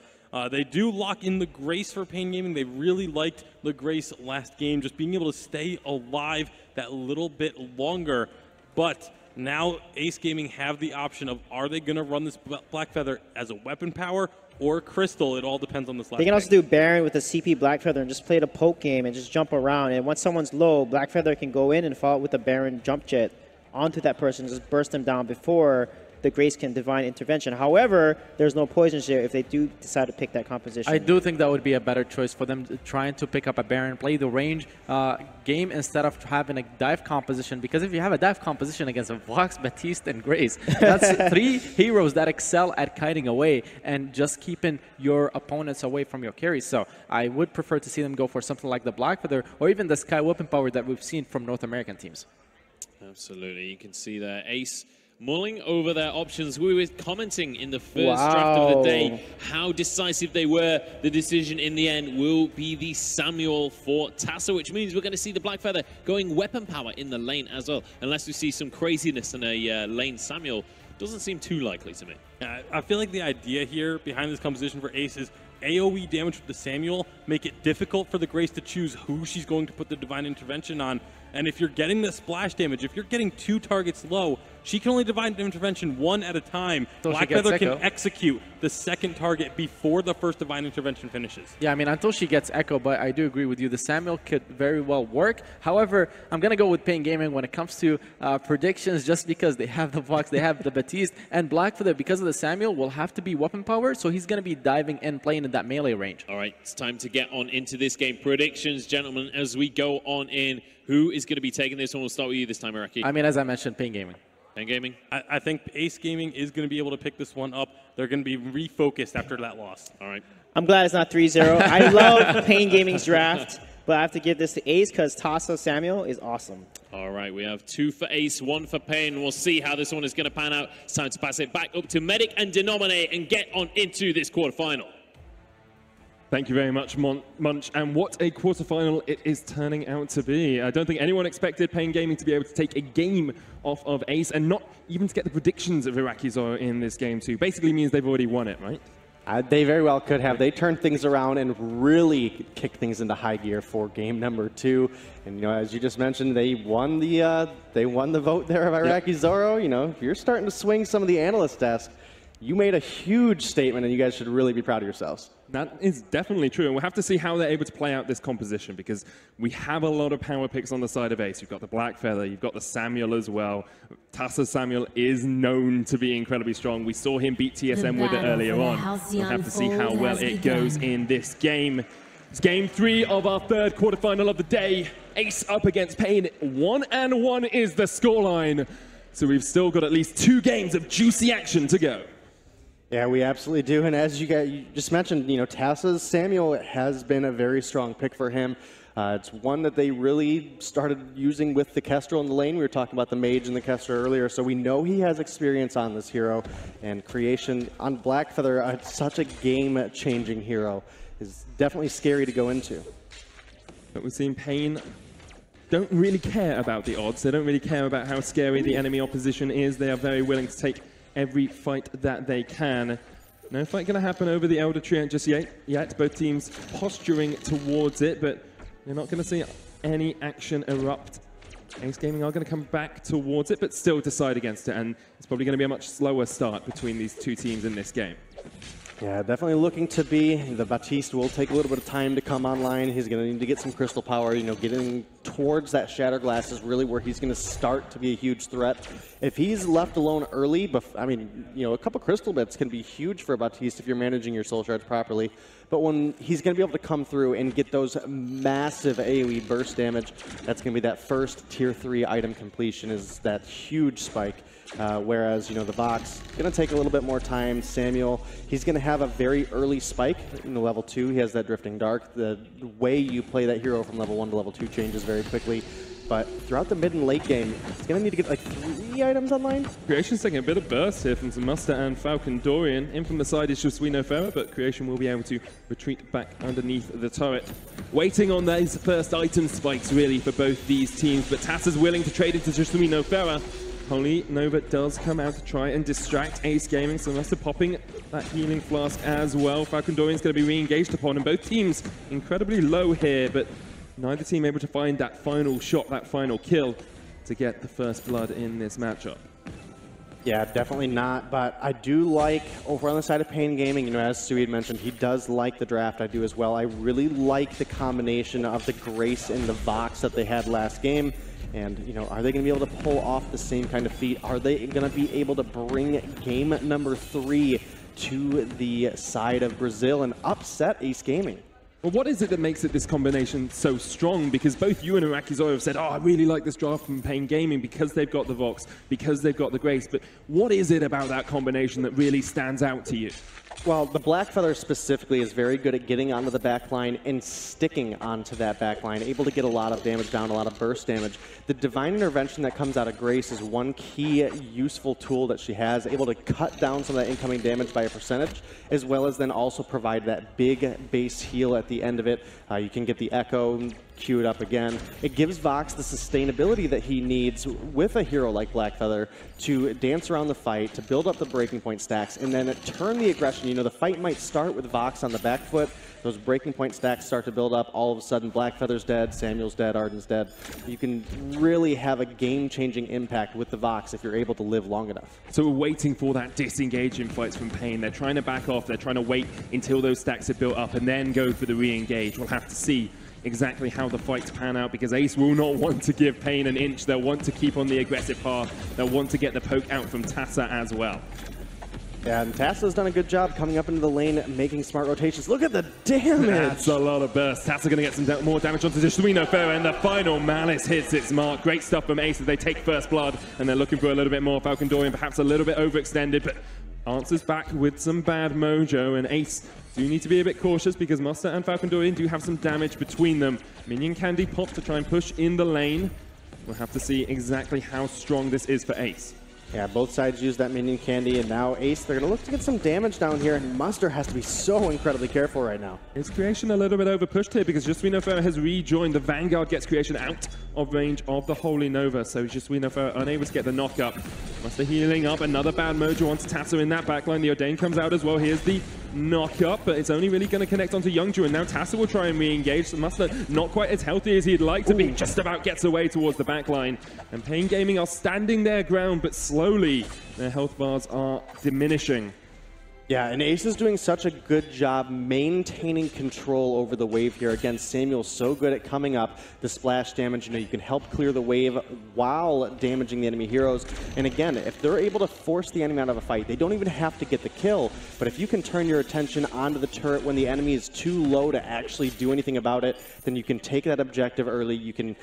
they do lock in the Grace for Pain Gaming. They really liked the Grace last game, just being able to stay alive that little bit longer. But now Ace Gaming have the option of, are they going to run this Blackfeather as a weapon power or Crystal? It all depends on this last They can also do Baron with a CP Blackfeather and just play the poke game and just jump around. And once someone's low, Blackfeather can go in and follow with the Baron jump jet onto that person, just burst them down before the Grace can divine intervention. However, there's no poison share if they do decide to pick that composition. I do think that would be a better choice for them, trying to pick up a Baron, play the range game instead of having a dive composition. Because if you have a dive composition against a Vox, Baptiste, and Grace, that's 3 heroes that excel at kiting away and just keeping your opponents away from your carries. So I would prefer to see them go for something like the Blackfeather or even the Sky Weapon Power that we've seen from North American teams. Absolutely. You can see there, Ace mulling over their options. We were commenting in the first draft of the day how decisive they were. The decision in the end will be the Samuel for Tassa, which means we're going to see the Blackfeather going weapon power in the lane as well, unless we see some craziness in a lane Samuel. Doesn't seem too likely to me. I feel like the idea here behind this composition for Ace is AoE damage with the Samuel, make it difficult for the Grace to choose who she's going to put the Divine Intervention on, And if you're getting the splash damage, if you're getting 2 targets low, she can only divine intervention 1 at a time. Blackfeather can execute the second target before the first divine intervention finishes. Yeah, I mean, until she gets Echo, but I do agree with you. The Samuel could very well work. However, I'm going to go with Pain Gaming when it comes to predictions, just because they have the Vox, they have the Baptiste, and Blackfeather, because of the Samuel, will have to be weapon power, so he's going to be diving in, playing in that melee range. All right, it's time to get on into this game. Predictions, gentlemen, as we go on in. Who is going to be taking this one? We'll start with you this time, Iraqi. I mean, as I mentioned, Pain Gaming. Pain Gaming? I think Ace Gaming is going to be able to pick this one up. They're going to be refocused after that loss. All right. I'm glad it's not 3-0. I love Pain Gaming's draft, but I have to give this to Ace because Tasa Samuel is awesome. All right, we have 2 for Ace, 1 for Pain. We'll see how this one is going to pan out. It's time to pass it back up to Medic and Denominate and get on into this quarterfinal. Thank you very much, Munch. And what a quarterfinal it is turning out to be. I don't think anyone expected Pain Gaming to be able to take a game off of Ace and not even to get the predictions of Iraqi Zoro in this game too. Basically means they've already won it, right? They very well could have. They turned things around and really kicked things into high gear for game number 2. And you know, as you just mentioned, they won the vote there of Iraqi Zoro. You know, if you're starting to swing some of the analyst desk, you made a huge statement, and you guys should really be proud of yourselves. That is definitely true, and we'll have to see how they're able to play out this composition, because we have a lot of power picks on the side of Ace. You've got the Blackfeather, you've got the Samuel as well. Tasa Samuel is known to be incredibly strong. We saw him beat TSM with it earlier on. We'll have to see how well it goes in this game. It's game 3 of our 3rd quarterfinal of the day. Ace up against Pain. 1-1 is the scoreline. So we've still got at least 2 games of juicy action to go. Yeah, we absolutely do. And as you just mentioned, you know, Tasa's Samuel has been a very strong pick for him. It's one that they really started using with the Kestrel in the lane. We were talking about the Mage and the Kestrel earlier, so we know he has experience on this hero. And creation on Blackfeather, such a game-changing hero, is definitely scary to go into. But we've seen Pain don't really care about the odds. They don't really care about how scary the enemy opposition is. They are very willing to take every fight that they can. No fight going to happen over the Elder Treant just yet. Both teams posturing towards it, but you're not going to see any action erupt. Ace Gaming are going to come back towards it, but still decide against it, and it's probably going to be a much slower start between these 2 teams in this game. Yeah, definitely looking to be. The Baptiste will take a little bit of time to come online. He's going to need to get some crystal power. You know, getting towards that Shattered Glass is really where he's going to start to be a huge threat. If he's left alone early, I mean, you know, a couple crystal bits can be huge for a Baptiste if you're managing your soul shards properly. But when he's going to be able to come through and get those massive AoE burst damage, that's going to be that first tier 3 item completion, is that huge spike. Whereas, you know, the Vox going to take a little bit more time. Samuel, he's going to have a very early spike in the level 2. He has that Drifting Dark. The way you play that hero from level 1 to level 2 changes very quickly. But throughout the mid and late game, he's going to need to get like 3 items online. Creation's taking a bit of burst here from Muster and Falcon Dorian. In from the side is just We No Fairer, but Creation will be able to retreat back underneath the turret. Waiting on those first item spikes, really, for both these teams. But Tasa's willing to trade into just We No Fairer. Holy Nova does come out to try and distract Ace Gaming, so Muster popping that healing flask as well. Falcon Dorian's going to be re-engaged upon, and both teams incredibly low here, but neither team able to find that final shot, that final kill to get the first blood in this matchup. Yeah, definitely not, but I do like, over on the side of Pain Gaming, you know, as Suede mentioned, he does like the draft. I do as well. I really like the combination of the Grace and the Vox that they had last game. And, you know, are they going to be able to pull off the same kind of feat? Are they going to be able to bring game number 3 to the side of Brazil and upset Ace Gaming? Well, what is it that makes this combination so strong? Because both you and Iraqi Zoro have said, oh, I really like this draft from Pain Gaming because they've got the Vox, because they've got the Grace. But what is it about that combination that really stands out to you? Well, the Blackfeather specifically is very good at getting onto the backline and sticking onto that backline, able to get a lot of damage down, a lot of burst damage. The Divine Intervention that comes out of Grace is one key useful tool that she has, able to cut down some of that incoming damage by a percentage, as well as then also provide that big base heal at the end of it. You can get the Echo, queue it up again. It gives Vox the sustainability that he needs with a hero like Blackfeather to dance around the fight, to build up the breaking point stacks, and then turn the aggression rotation. You know, the fight might start with Vox on the back foot. Those breaking point stacks start to build up. All of a sudden, Blackfeather's dead, Samuel's dead, Arden's dead. You can really have a game-changing impact with the Vox if you're able to live long enough. So we're waiting for that disengaging fights from Pain. They're trying to back off. They're trying to wait until those stacks are built up and then go for the re-engage. We'll have to see exactly how the fights pan out, because Ace will not want to give Pain an inch. They'll want to keep on the aggressive path. They'll want to get the poke out from Tassa as well. Yeah, and Tassa's done a good job coming up into the lane, making smart rotations. Look at the damage! That's a lot of burst. Tassa going to get some more damage onto Jasuino Ferro, and the final Malice hits its mark. Great stuff from Ace as they take first blood, and they're looking for a little bit more. Falcon Dorian perhaps a little bit overextended, but answers back with some bad mojo, and Ace do need to be a bit cautious because Muster and Falcon Dorian do have some damage between them. Minion Candy popped to try and push in the lane. We'll have to see exactly how strong this is for Ace. Yeah, both sides use that Minion Candy, and now Ace, they're going to look to get some damage down here, and Muster has to be so incredibly careful right now. Is Creation a little bit overpushed here because Jasuino Ferro has rejoined. The Vanguard gets Creation out of range of the Holy Nova, so Jasuino Ferro unable to get the knock-up. Muster healing up, another bad mojo onto Tassa in that backline. The Ordain comes out as well. Here's the knock-up, but it's only really going to connect onto Youngju, and now Tassa will try and re-engage. So Muster not quite as healthy as he'd like to be, just about gets away towards the backline. And Pain Gaming are standing their ground, but slowly their health bars are diminishing. Yeah, and Ace is doing such a good job maintaining control over the wave here. Again, Samuel's so good at coming up, the splash damage, you know, you can help clear the wave while damaging the enemy heroes. And again, if they're able to force the enemy out of a fight, they don't even have to get the kill, but if you can turn your attention onto the turret when the enemy is too low to actually do anything about it, then you can take that objective early, you can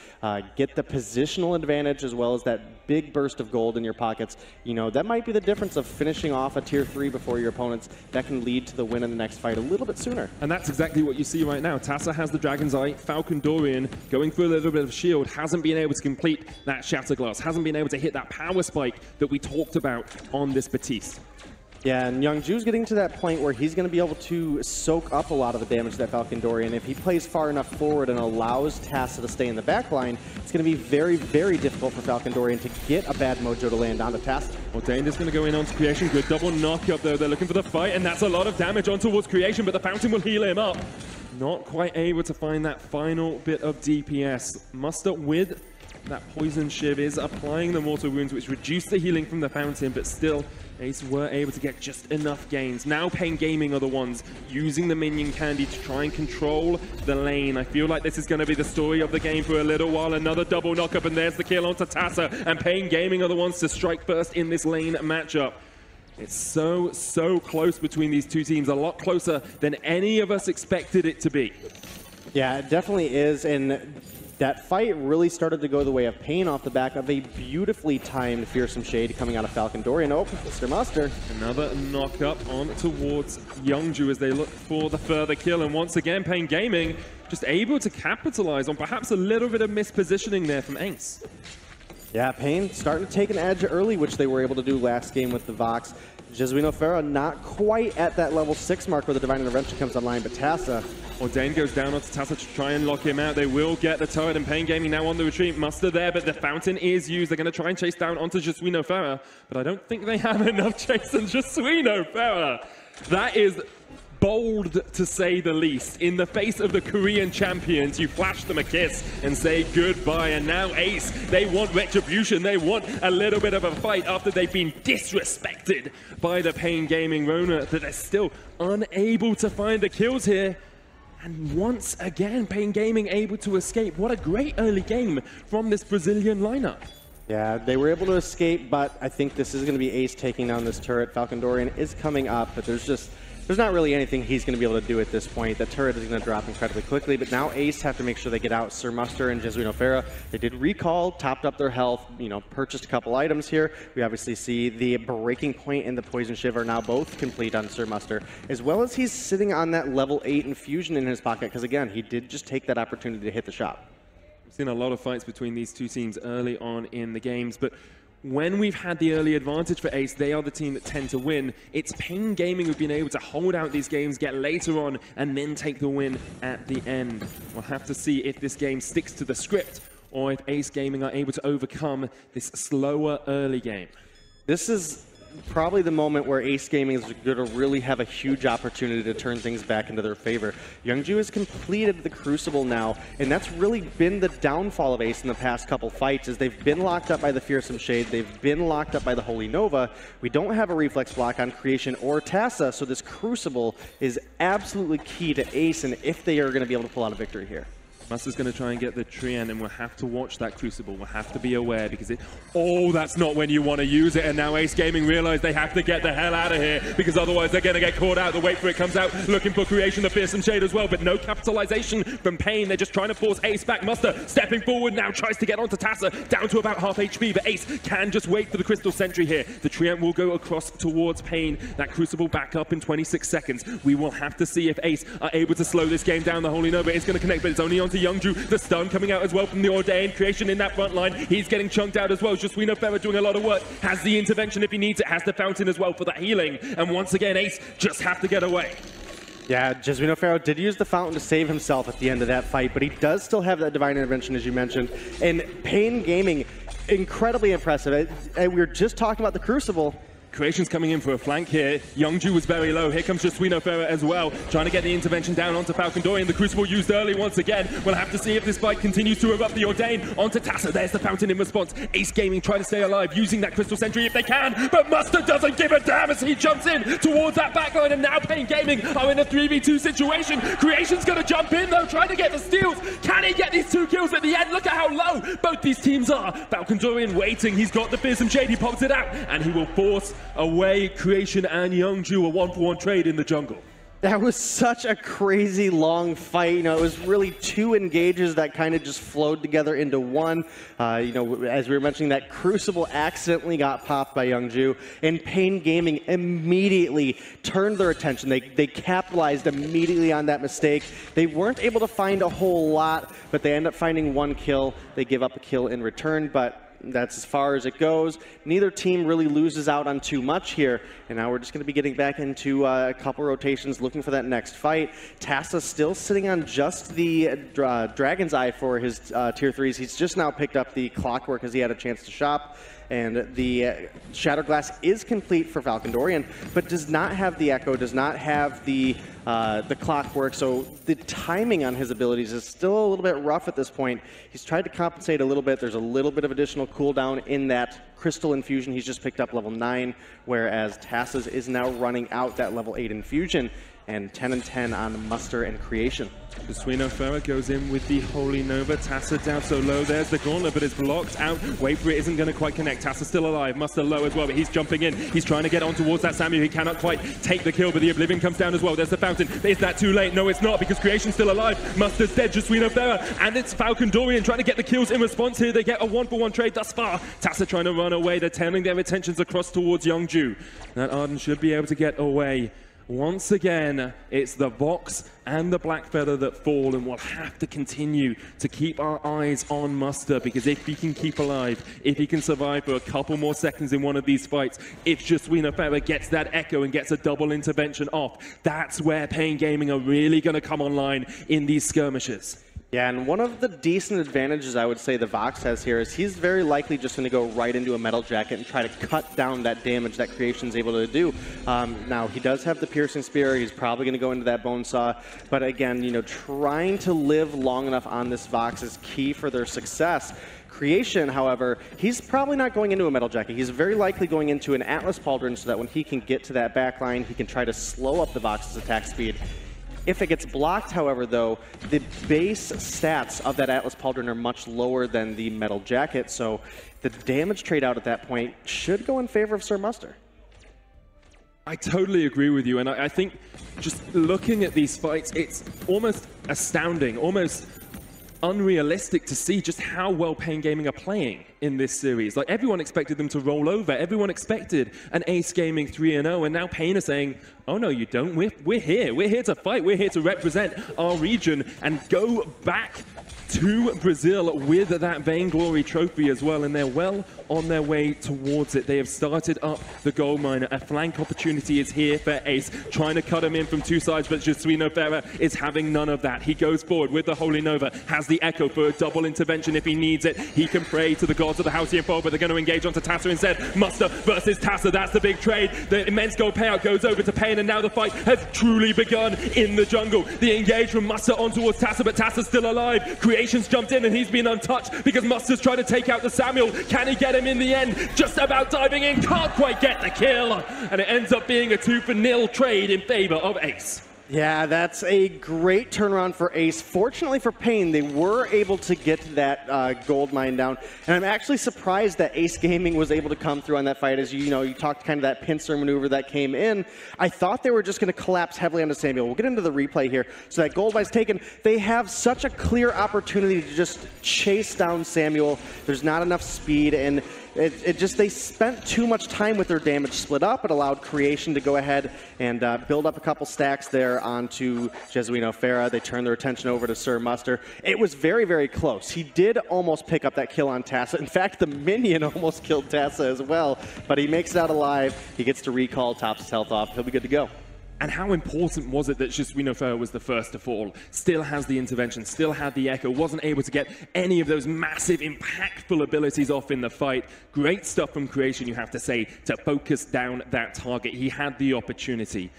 get the positional advantage as well as that big burst of gold in your pockets. You know, that might be the difference of finishing off a tier 3 before your opponents. That can lead to the win in the next fight a little bit sooner. And that's exactly what you see right now. Tassa has the Dragon's Eye. Falcon Dorian going for a little bit of shield, hasn't been able to complete that Shatterglass, hasn't been able to hit that power spike that we talked about on this Batiste. Yeah, and Youngju's getting to that point where he's going to be able to soak up a lot of the damage that Falcon Dorian. If he plays far enough forward and allows Tassa to stay in the back line, it's going to be very, very difficult for Falcon Dorian to get a bad mojo to land onto Tassa. Well, Danger's going to go in onto Creation. Good double knock-up, though. They're looking for the fight, and that's a lot of damage on towards Creation, but the Fountain will heal him up. Not quite able to find that final bit of DPS. Muster with that Poison Shiv is applying the Mortal Wounds, which reduce the healing from the Fountain, but still, Ace were able to get just enough gains. Now Pain Gaming are the ones using the Minion Candy to try and control the lane. I feel like this is going to be the story of the game for a little while. Another double knock-up, and there's the kill onto Tassa, and Pain Gaming are the ones to strike first in this lane matchup. It's so, so close between these two teams, a lot closer than any of us expected it to be. Yeah, it definitely is, and that fight really started to go the way of Pain off the back of a beautifully timed Fearsome Shade coming out of Falcon Dorian. Oh, Mr. Muster. Another knock-up on towards Youngju as they look for the further kill, and once again, Pain Gaming just able to capitalize on perhaps a little bit of mispositioning there from Ace. Yeah, Pain starting to take an edge early, which they were able to do last game with the Vox. Jasuino Ferro not quite at that level 6 mark where the Divine Intervention comes online, but Tassa. Ordain goes down onto Tassa to try and lock him out. They will get the turret, and Pain Gaming now on the retreat. Muster there, but the Fountain is used. They're going to try and chase down onto Jasuino Ferro, but I don't think they have enough chase on Jasuino Ferro. That is bold, to say the least. In the face of the Korean champions, you flash them a kiss and say goodbye. And now Ace, they want retribution. They want a little bit of a fight after they've been disrespected by the Pain Gaming Rona, that they're still unable to find the kills here. And once again, Pain Gaming able to escape. What a great early game from this Brazilian lineup. Yeah, they were able to escape, but I think this is going to be Ace taking down this turret. Falcon Dorian is coming up, but there's not really anything he's going to be able to do at this point. The turret is going to drop incredibly quickly, but now Ace have to make sure they get out. Sir Muster and Jasuino Ferro, they did recall, topped up their health, you know, purchased a couple items here. We obviously see the Breaking Point and the Poison Shiv are now both complete on Sir Muster, as well as he's sitting on that level 8 infusion in his pocket, because again, he did just take that opportunity to hit the shot. We've seen a lot of fights between these two teams early on in the games, but when we've had the early advantage for Ace, they are the team that tend to win. It's Pain Gaming who've been able to hold out these games, get later on, and then take the win at the end. We'll have to see if this game sticks to the script, or if Ace Gaming are able to overcome this slower early game. This is probably the moment where Ace Gaming is going to really have a huge opportunity to turn things back into their favor. Youngju has completed the Crucible now, and that's really been the downfall of Ace in the past couple fights, is they've been locked up by the Fearsome Shade, they've been locked up by the Holy Nova. We don't have a reflex block on Creation or Tassa, so this Crucible is absolutely key to Ace, and if they are going to be able to pull out a victory here. Musta's going to try and get the Treant, and we'll have to watch that Crucible. We'll have to be aware because oh, that's not when you want to use it. And now Ace Gaming realize they have to get the hell out of here because otherwise they're going to get caught out. The wait for it comes out, looking for Creation, the Fearsome Shade as well, but no capitalization from Pain. They're just trying to force Ace back. Musta stepping forward now, tries to get onto Tassa, down to about half HP, but Ace can just wait for the Crystal Sentry here. The Treant will go across towards Pain. That Crucible back up in 26 seconds. We will have to see if Ace are able to slow this game down. The Holy Nova is going to connect, but it's only onto Youngju. The stun coming out as well from the Ordained. Creation in that front line. He's getting chunked out as well. Justwino Ferrer doing a lot of work. Has the intervention if he needs it. Has the Fountain as well for that healing. And once again, Ace just have to get away. Yeah, Justwino Ferrer did use the Fountain to save himself at the end of that fight, but he does still have that Divine Intervention, as you mentioned. And Pain Gaming, incredibly impressive. We were just talking about the Crucible. Creation's coming in for a flank here. Youngju was very low. Here comes Justwino Ferrer as well, trying to get the intervention down onto Falcondorian. The Crucible used early once again. We'll have to see if this fight continues to erupt. The Ordained onto Tassa. There's the Fountain in response. Ace Gaming trying to stay alive, using that Crystal Sentry if they can, but Musta doesn't give a damn as he jumps in towards that backline, and now Pain Gaming are in a 3v2 situation. Creation's going to jump in though, trying to get the steals. Can he get these 2 kills at the end? Look at how low both these teams are. Falcondorian waiting. He's got the Fearsome Shade. He pops it out, and he will force away Creation and Youngju, a 1-for-1 trade in the jungle. That was such a crazy long fight. You know, it was really 2 engages that kind of just flowed together into one. You know, as we were mentioning, that Crucible accidentally got popped by Youngju, and Pain Gaming immediately turned their attention. They capitalized immediately on that mistake. They weren't able to find a whole lot, but they end up finding 1 kill. They give up a kill in return, but that's as far as it goes. Neither team really loses out on too much here, and now we're just going to be getting back into a couple rotations, looking for that next fight. Tassa still sitting on just the Dragon's Eye for his tier 3s. He's just now picked up the Clockwork as he had a chance to shop, and the Shattered Glass is complete for Falcondorian, but does not have the Echo, does not have the Clockwork, so the timing on his abilities is still a little bit rough at this point. He's tried to compensate a little bit. There's a little bit of additional cooldown in that Crystal Infusion. He's just picked up level 9, whereas Tassa's is now running out that level 8 Infusion, and 10 and 10 on Muster and Creation. Justwino Ferrer goes in with the Holy Nova. Tassa down so low. There's the Gauntlet, but it's blocked out. Wait for it, isn't going to quite connect. Tassa still alive. Muster low as well, but he's jumping in. He's trying to get on towards that Samu. He cannot quite take the kill, but the Oblivion comes down as well. There's the Fountain. Is that too late? No, it's not, because Creation's still alive. Muster's dead. Justwino Ferrer, and it's Falcondorian trying to get the kills in response here. They get a 1-for-1 trade thus far. Tassa trying to run away. They're turning their attentions across towards Youngju. That Arden should be able to get away. Once again, it's the Vox and the Blackfeather that fall, and we'll have to continue to keep our eyes on Muster, because if he can keep alive, if he can survive for a couple more seconds in one of these fights, if Justwino Ferrer gets that Echo and gets a double intervention off, that's where Pain Gaming are really going to come online in these skirmishes. Yeah, and one of the decent advantages I would say the Vox has here is he's very likely just going to go right into a Metal Jacket and try to cut down that damage that Creation's able to do. Now, he does have the Piercing Spear. He's probably going to go into that Bone Saw. But again, you know, trying to live long enough on this Vox is key for their success. Creation, however, he's probably not going into a Metal Jacket. He's very likely going into an Atlas Pauldron so that when he can get to that back line, he can try to slow up the Vox's attack speed. If it gets blocked, however, though, the base stats of that Atlas Pauldron are much lower than the Metal Jacket, so the damage trade out at that point should go in favor of Sir Muster. I totally agree with you, and I think just looking at these fights, it's almost astounding, almost unrealistic to see just how well Pain Gaming are playing in this series. Like, everyone expected them to roll over. Everyone expected an Ace Gaming 3-0, and now Pain are saying, oh no, you don't. We're here. We're here to fight. We're here to represent our region and go back to Brazil with that Vainglory trophy as well, and they're well on their way towards it. They have started up the gold mine. A flank opportunity is here for Ace, trying to cut him in from 2 sides, but Justwino Ferrer is having none of that. He goes forward with the Holy Nova, has the Echo for a double intervention if he needs it. He can pray to the gold gods of the Halcyon Fold, but they're going to engage onto Tassa instead. Muster versus Tassa, that's the big trade. The immense gold payout goes over to Pain, and now the fight has truly begun in the jungle. The engage from Muster on towards Tassa, but Tassa's still alive. Creation's jumped in, and he's been untouched because Muster's trying to take out the Samuel. Can he get him in the end? Just about diving in, can't quite get the kill. And it ends up being a 2-for-0 trade in favor of Ace. Yeah, that's a great turnaround for Ace. Fortunately for Pain, they were able to get that gold mine down. And I'm actually surprised that Ace Gaming was able to come through on that fight. As you know, you talked kind of that pincer maneuver that came in. I thought they were just going to collapse heavily onto Samuel. We'll get into the replay here. So that gold mine's taken. They have such a clear opportunity to just chase down Samuel. There's not enough speed, and they spent too much time with their damage split up. It allowed Creation to go ahead and build up a couple stacks there onto Jesuino Farah. They turned their attention over to Sir Muster. It was very, very close. He did almost pick up that kill on Tassa. In fact, the minion almost killed Tassa as well, but he makes it out alive. He gets to recall, tops his health off. He'll be good to go. And how important was it that Jesuino Farah was the first to fall? Still has the intervention, still had the echo, wasn't able to get any of those massive, impactful abilities off in the fight. Great stuff from Creation, you have to say, to focus down that target. He had the opportunity.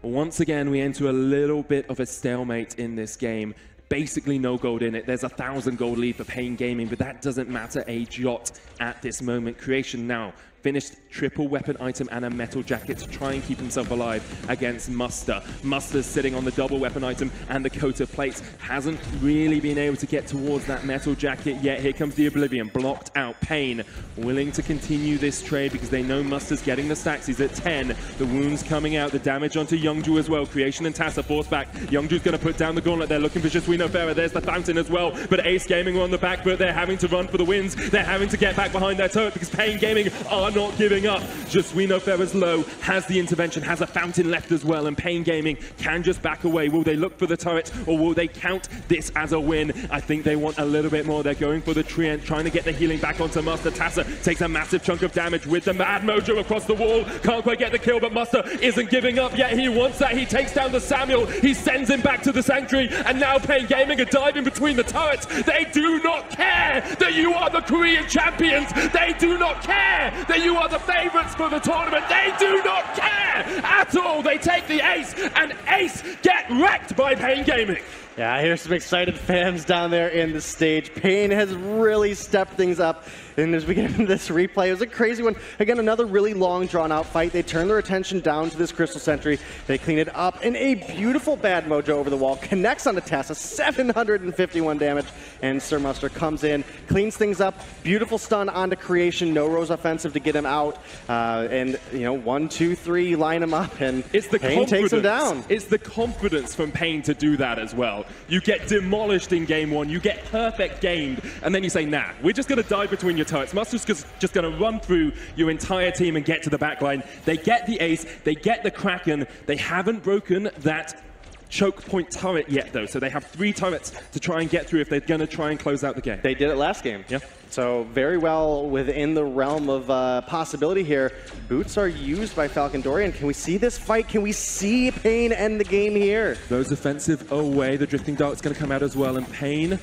Once again, we enter a little bit of a stalemate in this game. Basically no gold in it. There's 1,000 gold lead for Pain Gaming, but that doesn't matter a jot at this moment. Creation now finished triple weapon item and a metal jacket to try and keep himself alive against Muster. Muster's sitting on the double weapon item and the coat of plates. Hasn't really been able to get towards that metal jacket yet. Here comes the Oblivion, blocked out. Pain willing to continue this trade because they know Muster's getting the stacks. He's at 10. The wounds coming out, the damage onto Youngju as well. Creation and Tassa force back. Youngju's going to put down the gauntlet. They're looking for Jesuino Farah. There's the fountain as well. But Ace Gaming are on the back, but they're having to run for the wins. They're having to get back behind their turret because Pain Gaming are not giving up. Jesuino Farah's low, has the intervention, has a fountain left as well, and Pain Gaming can just back away. Will they look for the turret, or will they count this as a win? I think they want a little bit more. They're going for the Treant, trying to get the healing back onto Muster. Tassa takes a massive chunk of damage with the Mad Mojo across the wall. Can't quite get the kill, but Muster isn't giving up yet. He wants that. He takes down the Samuel. He sends him back to the Sanctuary, and now Pain Gaming are diving between the turrets. They do not care that you are the Korean champions. They do not care that you are the favorites for the tournament. They do not care at all. They take the Ace, and Ace get wrecked by Pain Gaming. Yeah, here's some excited fans down there in the stage. Pain has really stepped things up. And as we get into this replay, it was a crazy one. Again, another really long, drawn-out fight. They turn their attention down to this Crystal Sentry. They clean it up, and a beautiful Bad Mojo over the wall connects onto Tassa, 751 damage, and Sir Muster comes in, cleans things up. Beautiful stun onto Creation. No Rose offensive to get him out. And, you know, 1, 2, 3, line him up, and it's the Pain takes him down. It's the confidence from Pain to do that as well. You get demolished in game one, you get perfect gamed, and then you say, nah, we're just going to dive between your turrets. Muster's just going to run through your entire team and get to the backline. They get the Ace, they get the Kraken. They haven't broken that choke point turret yet, though, so they have 3 turrets to try and get through if they're going to try and close out the game. They did it last game. Yeah. So very well within the realm of possibility here. Boots are used by Falcon Dorian. Can we see this fight? Can we see Pain end the game here? Those offensive away. The Drifting Dart's going to come out as well, and Pain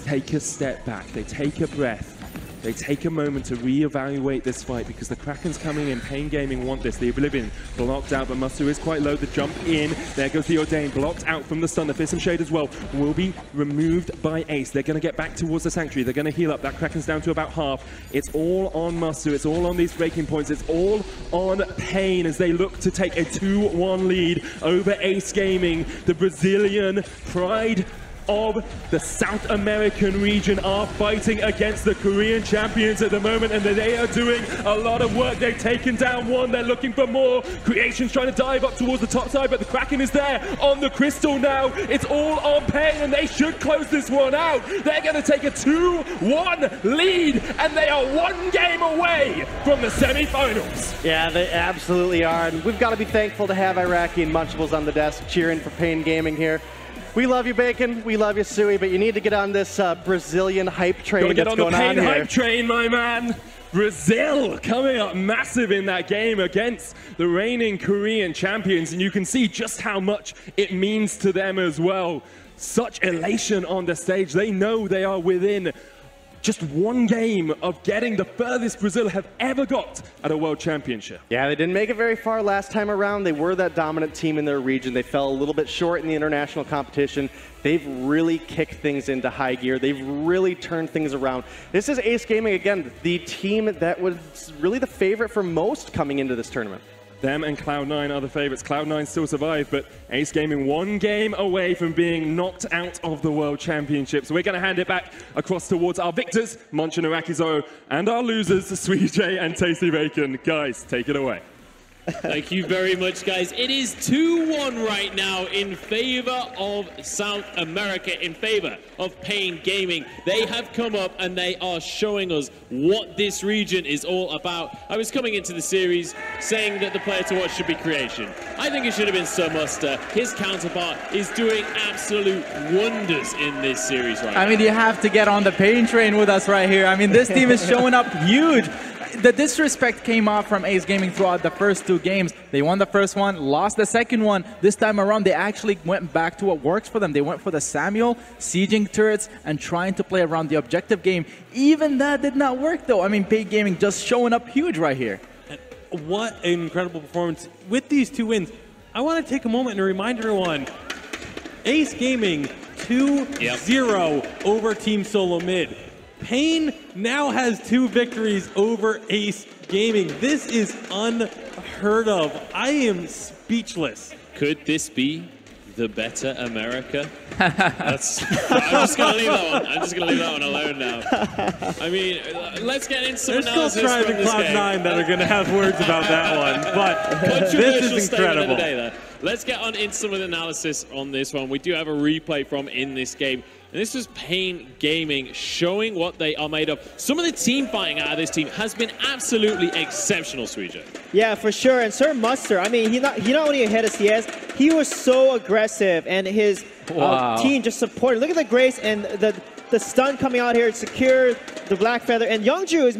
take a step back. They take a breath. They take a moment to reevaluate this fight because the Kraken's coming in. Pain Gaming want this. The Oblivion blocked out, but Muster is quite low. The jump in. There goes the Ordain, blocked out from the stun. The Fearsome Shade as well will be removed by Ace. They're going to get back towards the Sanctuary. They're going to heal up. That Kraken's down to about half. It's all on Muster. It's all on these breaking points. It's all on Pain as they look to take a 2-1 lead over Ace Gaming. The Brazilian pride of the South American region are fighting against the Korean champions at the moment, and they are doing a lot of work. They've taken down one, they're looking for more. Creation's trying to dive up towards the top side, but the Kraken is there on the crystal now. It's all on Pain, and they should close this one out. They're going to take a 2-1 lead, and they are 1 game away from the semi-finals. Yeah, they absolutely are, and we've got to be thankful to have Iraqi and Munchables on the desk cheering for Pain Gaming here. We love you, Bacon. We love you, Suey, but you need to get on this Brazilian hype train that's going on here. Gotta get on the Pain hype train, my man. Brazil coming up massive in that game against the reigning Korean champions, and you can see just how much it means to them as well. Such elation on the stage. They know they are within just one game of getting the furthest Brazil have ever got at a World Championship. Yeah, they didn't make it very far last time around. They were that dominant team in their region. They fell a little bit short in the international competition. They've really kicked things into high gear. They've really turned things around. This is Ace Gaming, again, the team that was really the favorite for most coming into this tournament. Them and Cloud9 are the favorites. Cloud9 still survived, but Ace Gaming one game away from being knocked out of the World Championship. So we're going to hand it back across towards our victors, Munch and Arakizo, and our losers, Sweet J and Tasty Bacon. Guys, take it away. Thank you very much, guys. It is 2-1 right now in favor of South America, in favor of Pain Gaming. They have come up and they are showing us what this region is all about. I was coming into the series saying that the player to watch should be Creation. I think it should have been Sir Muster. His counterpart is doing absolute wonders in this series right now. I mean, you have to get on the Pain train with us right here. I mean, this team is showing up huge. The disrespect came off from Ace Gaming throughout the first 2 games. They won the first one, lost the second one. This time around, they actually went back to what works for them. They went for the Samuel, sieging turrets, and trying to play around the objective game. Even that did not work, though. I mean, Pain Gaming just showing up huge right here. What an incredible performance. With these 2 wins, I want to take a moment and remind everyone, Ace Gaming 2-0 over Team Solo Mid. Pain now has 2 victories over Ace Gaming. This is unheard of. I am speechless. Could this be the better America? I'm just going to leave that one. I'm just going to leave that one alone now. I mean, let's get into some analysis. There's still trying to Cloud9 that are going to have words about that one, but this is incredible. Let's get on into some of the analysis on this one. We do have a replay from in this game. And this was Pain Gaming showing what they are made of. Some of the team fighting out of this team has been absolutely exceptional, Sweejo. Yeah, for sure. And Sir Muster, I mean, he not only ahead of CS, he was so aggressive, and his team just supported. Look at the Grace and the stun coming out here to secure the Black Feather. And Youngju is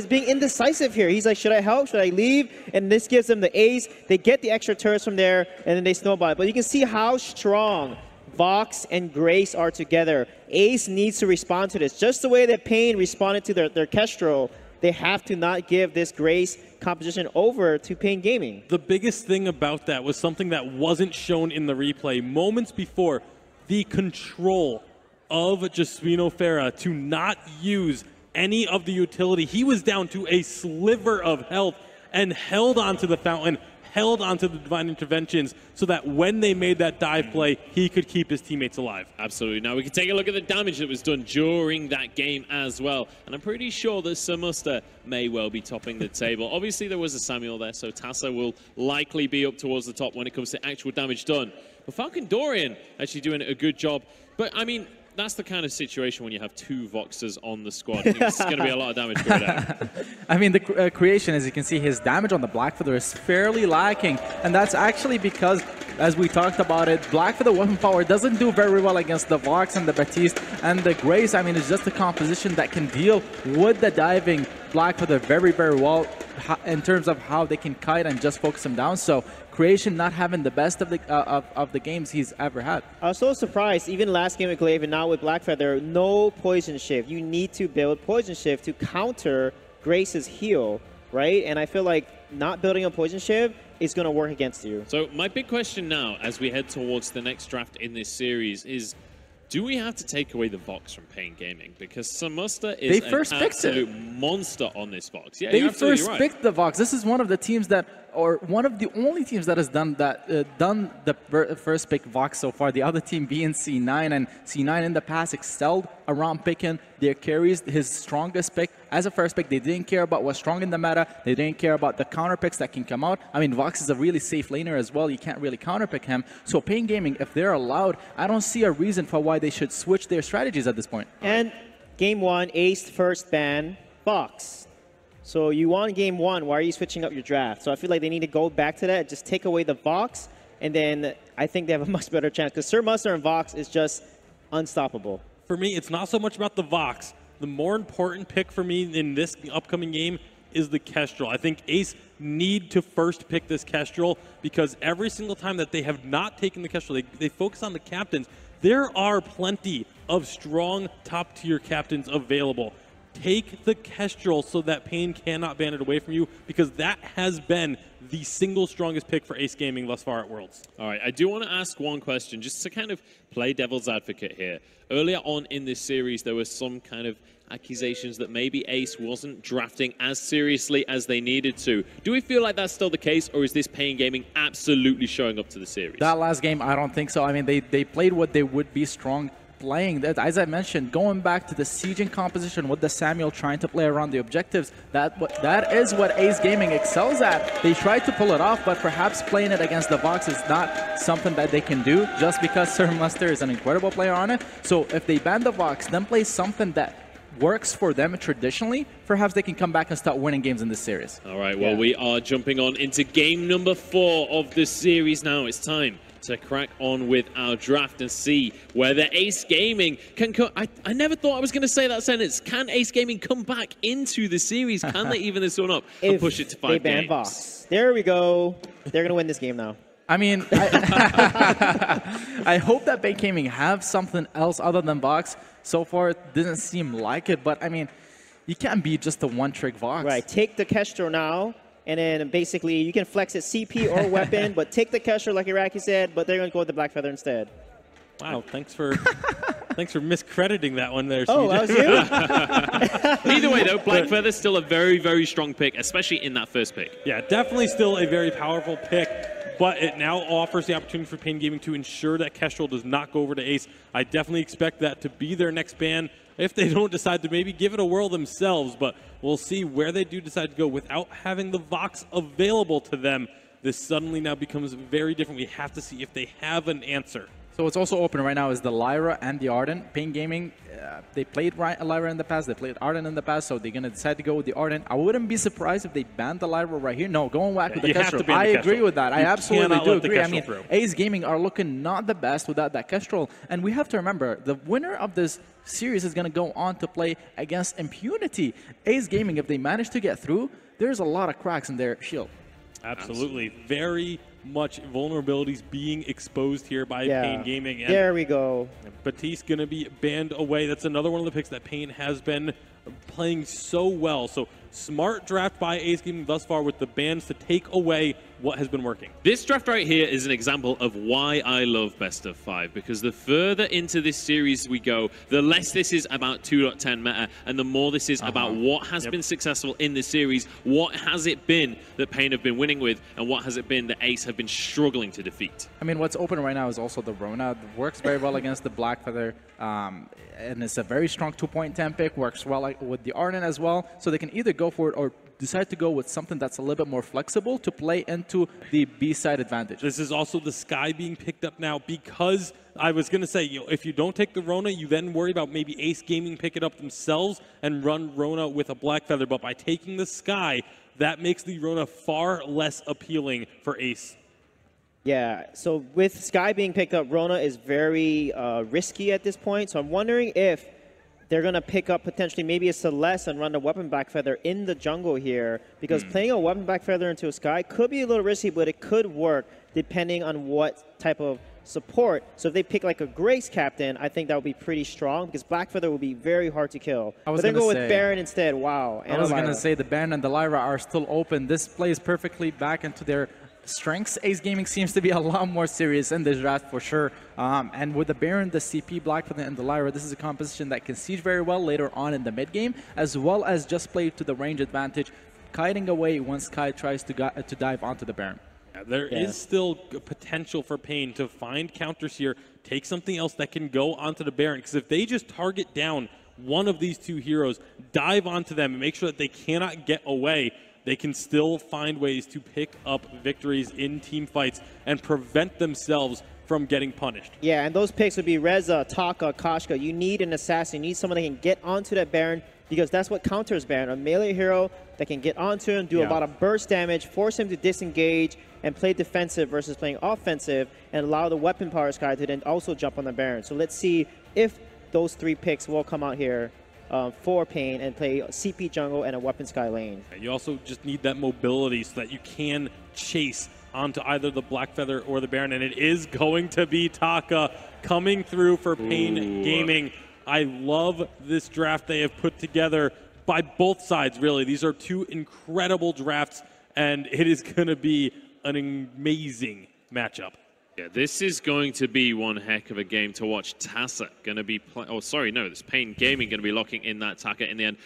being indecisive here. He's like, should I help? Should I leave? And this gives them the ace. They get the extra turrets from there, and then they snowball it. But you can see how strong Vox and Grace are together. Ace needs to respond to this. Just the way that Pain responded to their Kestrel, they have to not give this Grace composition over to Pain Gaming. The biggest thing about that was something that wasn't shown in the replay. Moments before, the control of Jesuino Farah to not use any of the utility. He was down to a sliver of health and held onto the fountain, held onto the divine interventions, so that when they made that dive play, he could keep his teammates alive. Absolutely. Now we can take a look at the damage that was done during that game as well. And I'm pretty sure that Sir Muster may well be topping the table. Obviously, there was a Samuel there, so Tassa will likely be up towards the top when it comes to actual damage done. But Falcon Dorian actually doing a good job. But, I mean, that's the kind of situation when you have 2 Voxers on the squad. It's going to be a lot of damage going down. I mean, the Creation, as you can see, his damage on the Black Feather is fairly lacking. And that's actually because, as we talked about it, Black Feather weapon power doesn't do very well against the Vox and the Baptiste. And the Grace, I mean, it's just a composition that can deal with the diving Black Feather very, very well in terms of how they can kite and just focus him down. So Creation not having the best of the games he's ever had. I was so surprised, even last game with Glaive and now with Black Feather, no Poison Shift. You need to build Poison Shift to counter Grace's heal, right? And I feel like not building a Poison Shift is going to work against you. So my big question now, as we head towards the next draft in this series, is do we have to take away the Vox from Pain Gaming? Because Sir Muster is an absolute monster on this Vox. Yeah, they first picked the Vox. This is one of the teams that, or one of the only teams that has done that, done the first pick Vox so far. The other team being C9, and C9 in the past excelled around picking their carries. His strongest pick as a first pick. They didn't care about what's strong in the meta. They didn't care about the counter picks that can come out. I mean, Vox is a really safe laner as well. You can't really counter pick him. So Pain Gaming, if they're allowed, I don't see a reason for why they should switch their strategies at this point. And game 1, Ace first ban Vox. So you won game 1, why are you switching up your draft? So I feel like they need to go back to that, just take away the Vox, and then I think they have a much better chance. Because Sir Muster and Vox is just unstoppable. For me, it's not so much about the Vox. The more important pick for me in this upcoming game is the Kestrel. I think Ace need to first pick this Kestrel because every single time that they have not taken the Kestrel, they focus on the captains. There are plenty of strong top-tier captains available. Take the Kestrel so that Pain cannot ban it away from you, because that has been the single strongest pick for Ace Gaming thus far at Worlds. All right, I do want to ask one question, just to kind of play devil's advocate here. Earlier on in this series, there was some kind of accusations that maybe Ace wasn't drafting as seriously as they needed to. Do we feel like that's still the case, or is this Pain Gaming absolutely showing up to the series? That last game, I don't think so. I mean, they played what they would be strong playing. That, as I mentioned, going back to the sieging composition with the Samuel trying to play around the objectives, that is what Ace Gaming excels at. They tried to pull it off, but perhaps playing it against the Vox is not something that they can do just because Sir Muster is an incredible player on it. So if they ban the Vox, then play something that works for them traditionally, perhaps they can come back and start winning games in this series. All right, well, we are jumping on into game number 4 of the series now. It's time to crack on with our draft and see whether Ace Gaming can come. I never thought I was going to say that sentence. Can Ace Gaming come back into the series? Can they even this one up and push it to 5 games? Vox. There we go. They're going to win this game now. I mean, I hope that Pain Gaming have something else other than Vox. So far, it doesn't seem like it, but I mean, you can't be just a one-trick Vox. Right, take the Kestrel now, and then basically you can flex it CP or weapon, but take the Kestrel like Iraqi said, but they're going to go with the Black Feather instead. Wow, thanks for miscrediting that one there, Oh, CJ. that was you? Either way, though, Black Feather's still a very, very strong pick, especially in that first pick. Yeah, definitely still a very powerful pick, but it now offers the opportunity for Pain Gaming to ensure that Kestrel does not go over to Ace. I definitely expect that to be their next ban if they don't decide to maybe give it a whirl themselves, but we'll see where they do decide to go. Without having the Vox available to them, this suddenly now becomes very different. We have to see if they have an answer. So what's also open right now is the Lyra and the Ardent. Pain Gaming, they played Lyra in the past, they played Ardent in the past, so they're going to decide to go with the Ardent. I wouldn't be surprised if they banned the Lyra right here. No, going back with the Kestrel. I agree with that. I absolutely do agree. I mean, Ace Gaming are looking not the best without that Kestrel. And we have to remember, the winner of this series is going to go on to play against Impunity. Ace Gaming, if they manage to get through, there's a lot of cracks in their shield. Absolutely. Very much vulnerabilities being exposed here by Pain Gaming. And there we go. Batiste going to be banned away. That's another one of the picks that Pain has been playing so well. So smart draft by Ace Gaming thus far with the bans to take away what has been working. This draft right here is an example of why I love Best of 5, because the further into this series we go, the less this is about 2.10 meta, and the more this is about what has been successful in the series, what has it been that Pain have been winning with, and what has it been that Ace have been struggling to defeat. I mean, what's open right now is also the Rona. It works very well against the Black Feather, and it's a very strong 2.10 pick, works well with the Ardent as well, so they can either go for it or decide to go with something that's a little bit more flexible to play into the B-side advantage. This is also the Sky being picked up now because I was going to say, if you don't take the Rona, you then worry about maybe Ace Gaming pick it up themselves and run Rona with a Black Feather. But by taking the Sky, that makes the Rona far less appealing for Ace. Yeah, so with Sky being picked up, Rona is very risky at this point. So I'm wondering if they're going to pick up potentially maybe a Celeste and run a Weapon Black Feather in the jungle here, because playing a Weapon Black Feather into a Sky could be a little risky, but it could work depending on what type of support. So if they pick like a Grace Captain, I think that would be pretty strong, because Black Feather would be very hard to kill. But they're going with Baron instead. Wow. I was going to say the Baron and the Lyra are still open. This plays perfectly back into their strengths. Ace Gaming seems to be a lot more serious in this draft for sure. And with the Baron, the CP, Black Feather, and the Lyra, this is a composition that can siege very well later on in the mid game, as well as just play to the range advantage, kiting away once Sky tries to dive onto the Baron. There is still potential for Pain to find counters here, take something else that can go onto the Baron, because if they just target down one of these two heroes, dive onto them, and make sure that they cannot get away, they can still find ways to pick up victories in team fights and prevent themselves from getting punished. Yeah, and those picks would be Reza, Taka, Kashka. You need an assassin. You need someone that can get onto that Baron, because that's what counters Baron. A melee hero that can get onto him, do a lot of burst damage, force him to disengage, and play defensive versus playing offensive, and allow the weapon power Sky to then also jump on the Baron. So let's see if those 3 picks will come out here for Pain and play CP jungle and a weapon Sky lane. You also just need that mobility so that you can chase onto either the Black Feather or the Baron, and it is going to be Taka coming through for Pain Gaming. I love this draft they have put together by both sides, really. These are two incredible drafts, and it is going to be an amazing matchup. Yeah, this is going to be one heck of a game to watch. Tassa going to be this Pain Gaming going to be locking in that Taka in the end.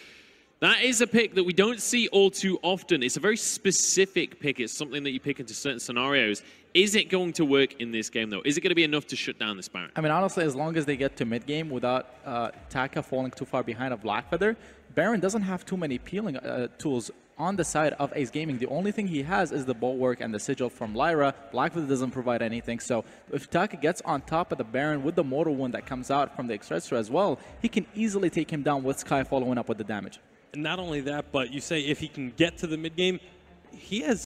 That is a pick that we don't see all too often. It's a very specific pick. It's something that you pick into certain scenarios. Is it going to work in this game, though? Is it going to be enough to shut down this Baron? I mean, honestly, as long as they get to mid-game without Taka falling too far behind of Blackfeather, Baron doesn't have too many peeling tools on the side of Ace Gaming. The only thing he has is the Bulwark and the Sigil from Lyra. Blackfeather doesn't provide anything. So if Taka gets on top of the Baron with the Mortal Wound that comes out from the Extractor as well, he can easily take him down with Sky following up with the damage. And not only that, but you say if he can get to the mid game, he has